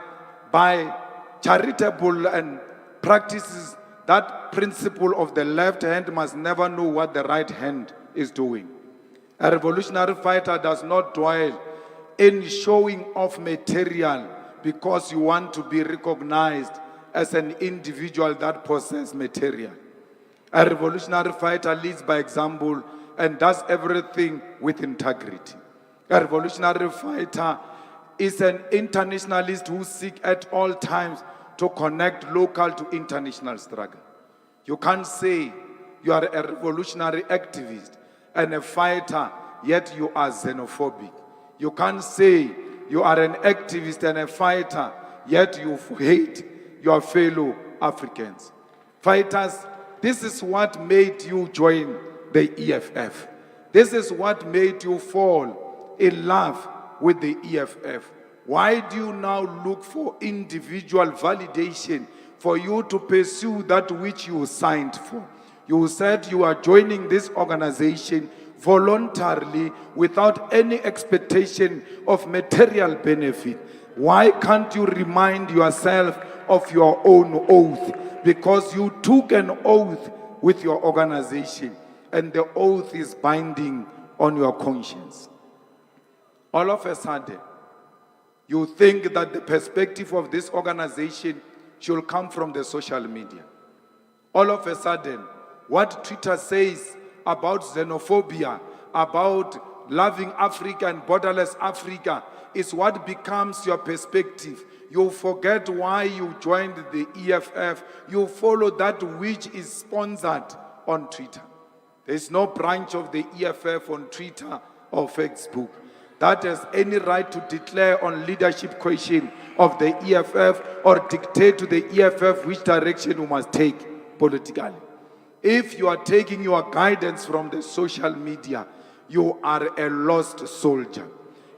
by charitable and practices that principle of the left hand must never know what the right hand is doing. A revolutionary fighter does not dwell in showing off material because you want to be recognized as an individual that possesses material. A revolutionary fighter leads by example and does everything with integrity. A revolutionary fighter is an internationalist who seeks at all times to connect local to international struggle. You can't say you are a revolutionary activist and a fighter, yet you are xenophobic. You can't say you are an activist and a fighter, yet you hate your fellow Africans. Fighters, this is what made you join the EFF. This is what made you fall in love with the EFF. Why do you now look for individual validation for you to pursue that which you signed for? You said you are joining this organization voluntarily without any expectation of material benefit. Why can't you remind yourself of your own oath? Because you took an oath with your organization, and the oath is binding on your conscience. All of a sudden, you think that the perspective of this organization should come from the social media. All of a sudden, what Twitter says about xenophobia, about loving Africa and borderless Africa, is what becomes your perspective. You forget why you joined the EFF. You follow that which is sponsored on Twitter. There is no branch of the EFF on Twitter or Facebook that has any right to declare on leadership question of the EFF or dictate to the EFF which direction you must take politically. If you are taking your guidance from the social media, you are a lost soldier.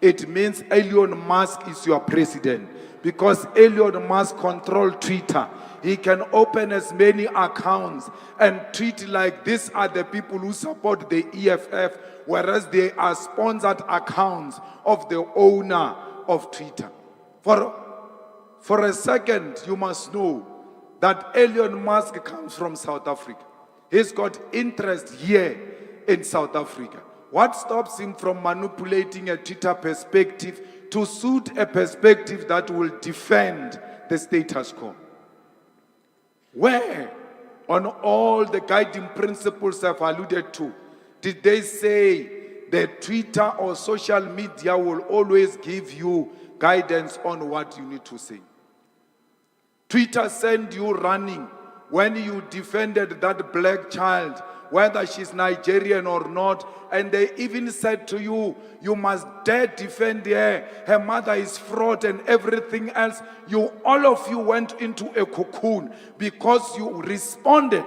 It means Elon Musk is your president, because Elon Musk controls Twitter. He can open as many accounts and tweet like these are the people who support the EFF, whereas they are sponsored accounts of the owner of Twitter. For a second, you must know that Elon Musk comes from South Africa. He's got interest here in South Africa. What stops him from manipulating a Twitter perspective to suit a perspective that will defend the status quo? Where, on all the guiding principles I've alluded to, did they say that Twitter or social media will always give you guidance on what you need to say? Twitter sent you running when you defended that black child, whether she's Nigerian or not, and they even said to you, you must dare defend her. Her mother is fraud and everything else. All of you went into a cocoon because you responded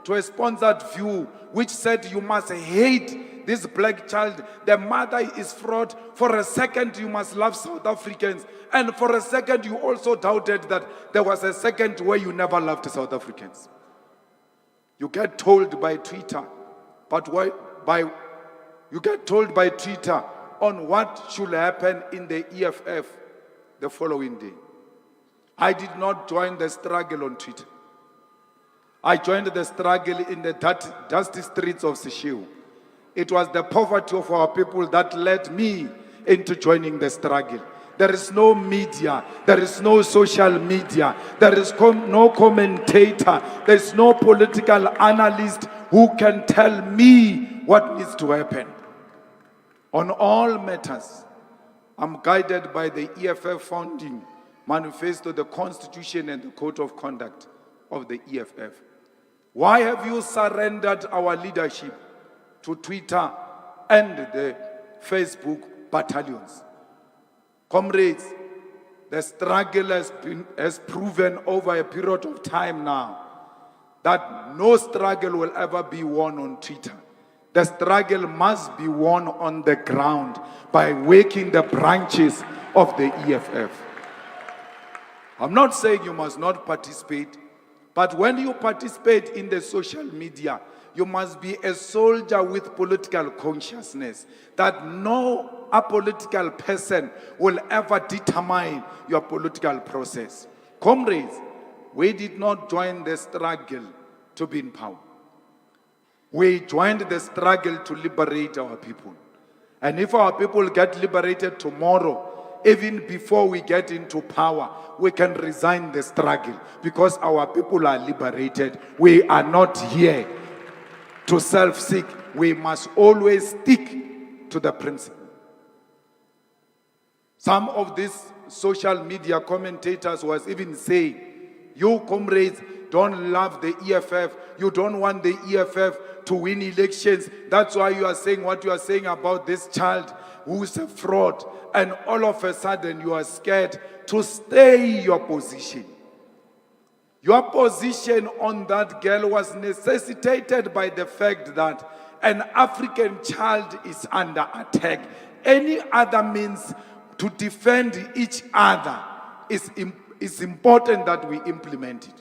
to a sponsored view which said you must hate this black child. The mother is fraud. For a second, you must love South Africans. And for a second, you also doubted that there was a second where you never loved South Africans. You get told by Twitter, you get told by Twitter on what should happen in the EFF the following day. I did not join the struggle on Twitter. I joined the struggle in the dusty streets of Seshego. It was the poverty of our people that led me into joining the struggle. There is no media. There is no social media. There is no commentator. There is no political analyst who can tell me what needs to happen. On all matters, I'm guided by the EFF founding manifesto, the Constitution, and the Code of Conduct of the EFF. Why have you surrendered our leadership to Twitter and the Facebook battalions? Comrades, the struggle has proven over a period of time now that no struggle will ever be won on Twitter. The struggle must be won on the ground by waking the branches of the EFF. I'm not saying you must not participate, but when you participate in the social media, you must be a soldier with political consciousness, that no apolitical person will ever determine your political process. Comrades, we did not join the struggle to be in power. We joined the struggle to liberate our people. And if our people get liberated tomorrow, even before we get into power, we can resign the struggle because our people are liberated. We are not here to self-seek. We must always stick to the principle. Some of these social media commentators was even saying, you comrades don't love the EFF. You don't want the EFF to win elections. That's why you are saying what you are saying about this child who's a fraud. And all of a sudden you are scared to stay your position. Your position on that girl was necessitated by the fact that an African child is under attack. Any other means to defend each other is important that we implement it.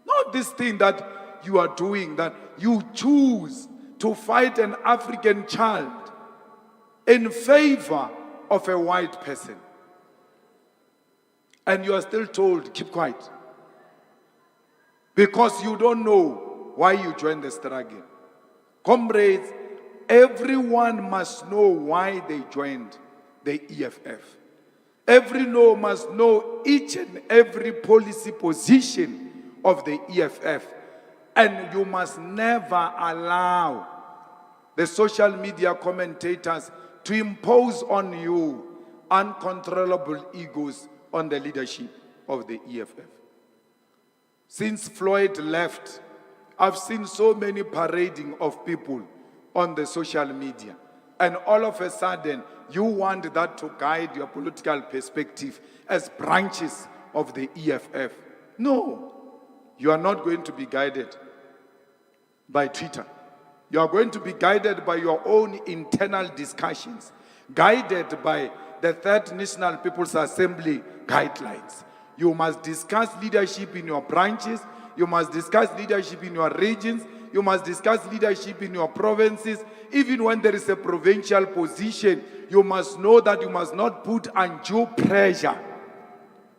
Not this thing that you are doing, that you choose to fight an African child in favor of a white person. And you are still told, keep quiet. Because you don't know why you joined the struggle. Comrades, everyone must know why they joined the EFF. Everyone must know each and every policy position of the EFF. And you must never allow the social media commentators to impose on you uncontrollable egos on the leadership of the EFF. Since Floyd left, I've seen so many parading of people on the social media. And all of a sudden, you want that to guide your political perspective as branches of the EFF. No, you are not going to be guided by Twitter. You are going to be guided by your own internal discussions, guided by the Third National People's Assembly guidelines. You must discuss leadership in your branches. You must discuss leadership in your regions. You must discuss leadership in your provinces. Even when there is a provincial position, you must know that you must not put undue pressure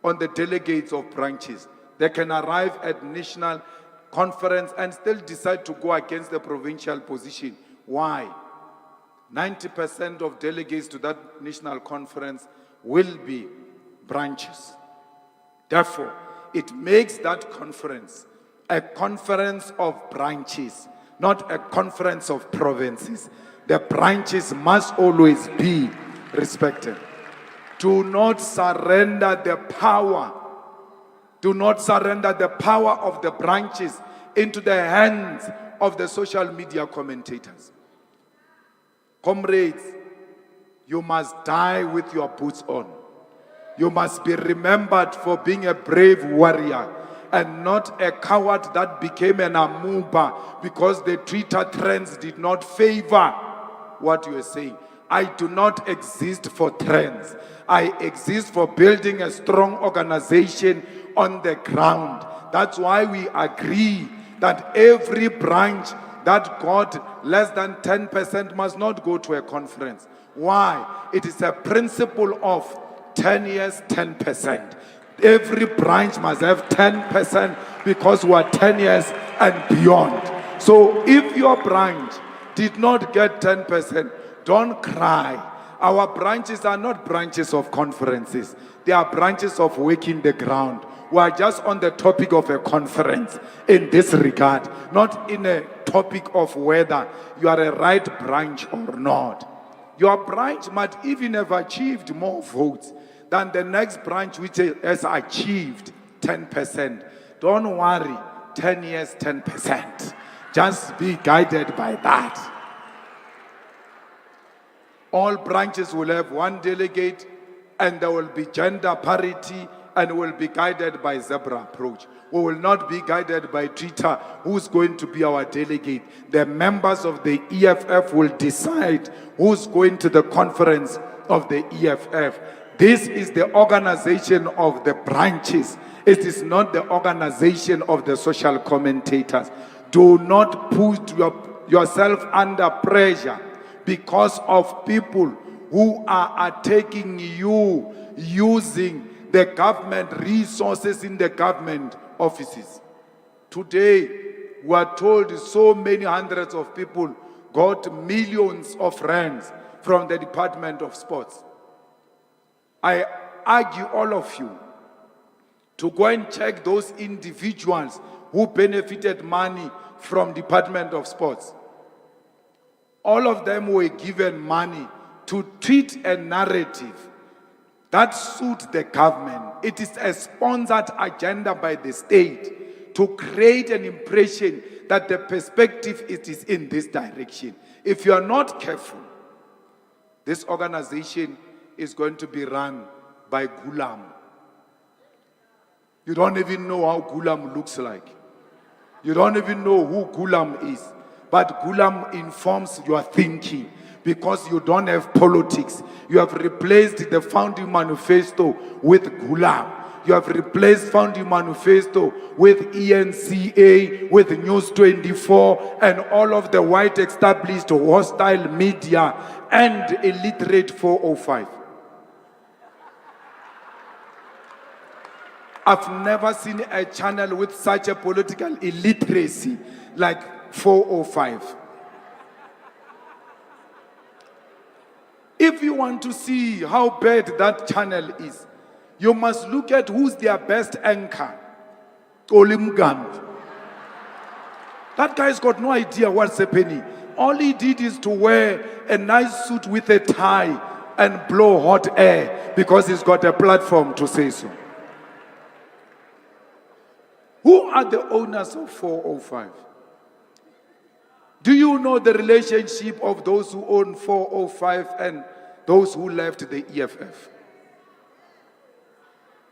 on the delegates of branches. They can arrive at national conference and still decide to go against the provincial position. Why? 90% of delegates to that national conference will be branches. Therefore, it makes that conference a conference of branches, not a conference of provinces. The branches must always be respected. Do not surrender the power. Do not surrender the power of the branches into the hands of the social media commentators. Comrades, you must die with your boots on. You must be remembered for being a brave warrior and not a coward that became an amoeba because the Twitter trends did not favor what you are saying. I do not exist for trends. I exist for building a strong organization on the ground. That's why we agree that every branch that got less than 10% must not go to a conference. Why? It is a principle of 10 years, 10%. Every branch must have 10% because we are 10 years and beyond. So if your branch did not get 10%, don't cry. Our branches are not branches of conferences. They are branches of working the ground. We are just on the topic of a conference in this regard, not in a topic of whether you are a right branch or not. Your branch might even have achieved more votes than the next branch which has achieved 10%. Don't worry, 10 years, 10%. Just be guided by that. All branches will have one delegate and there will be gender parity and will be guided by zebra approach. We will not be guided by Twitter, who's going to be our delegate. The members of the EFF will decide who's going to the conference of the EFF. This is the organization of the branches. It is not the organization of the social commentators. Do not put yourself under pressure because of people who are attacking you using the government resources in the government offices. Today, we are told so many hundreds of people got millions of rands from the Department of Sports. I argue all of you to go and check those individuals who benefited money from Department of Sports. All of them were given money to tweet a narrative that suits the government. It is a sponsored agenda by the state to create an impression that the perspective it is in this direction. If you are not careful, this organization is going to be run by Gulam. You don't even know how Gulam looks like. You don't even know who Gulam is. But Gulam informs your thinking because you don't have politics. You have replaced the founding manifesto with Gulam. You have replaced founding manifesto with ENCA, with News 24, and all of the white established hostile media and illiterate 405. I've never seen a channel with such a political illiteracy like 405. If you want to see how bad that channel is, you must look at who's their best anchor. Olimgam. That guy's got no idea what's happening. All he did is to wear a nice suit with a tie and blow hot air because he's got a platform to say so. Who are the owners of 405? Do you know the relationship of those who own 405 and those who left the EFF?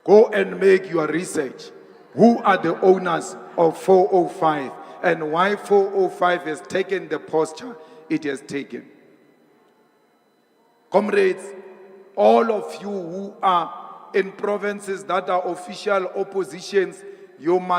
Go and make your research. Who are the owners of 405 and why 405 has taken the posture it has taken? Comrades, all of you who are in provinces that are official oppositions, you must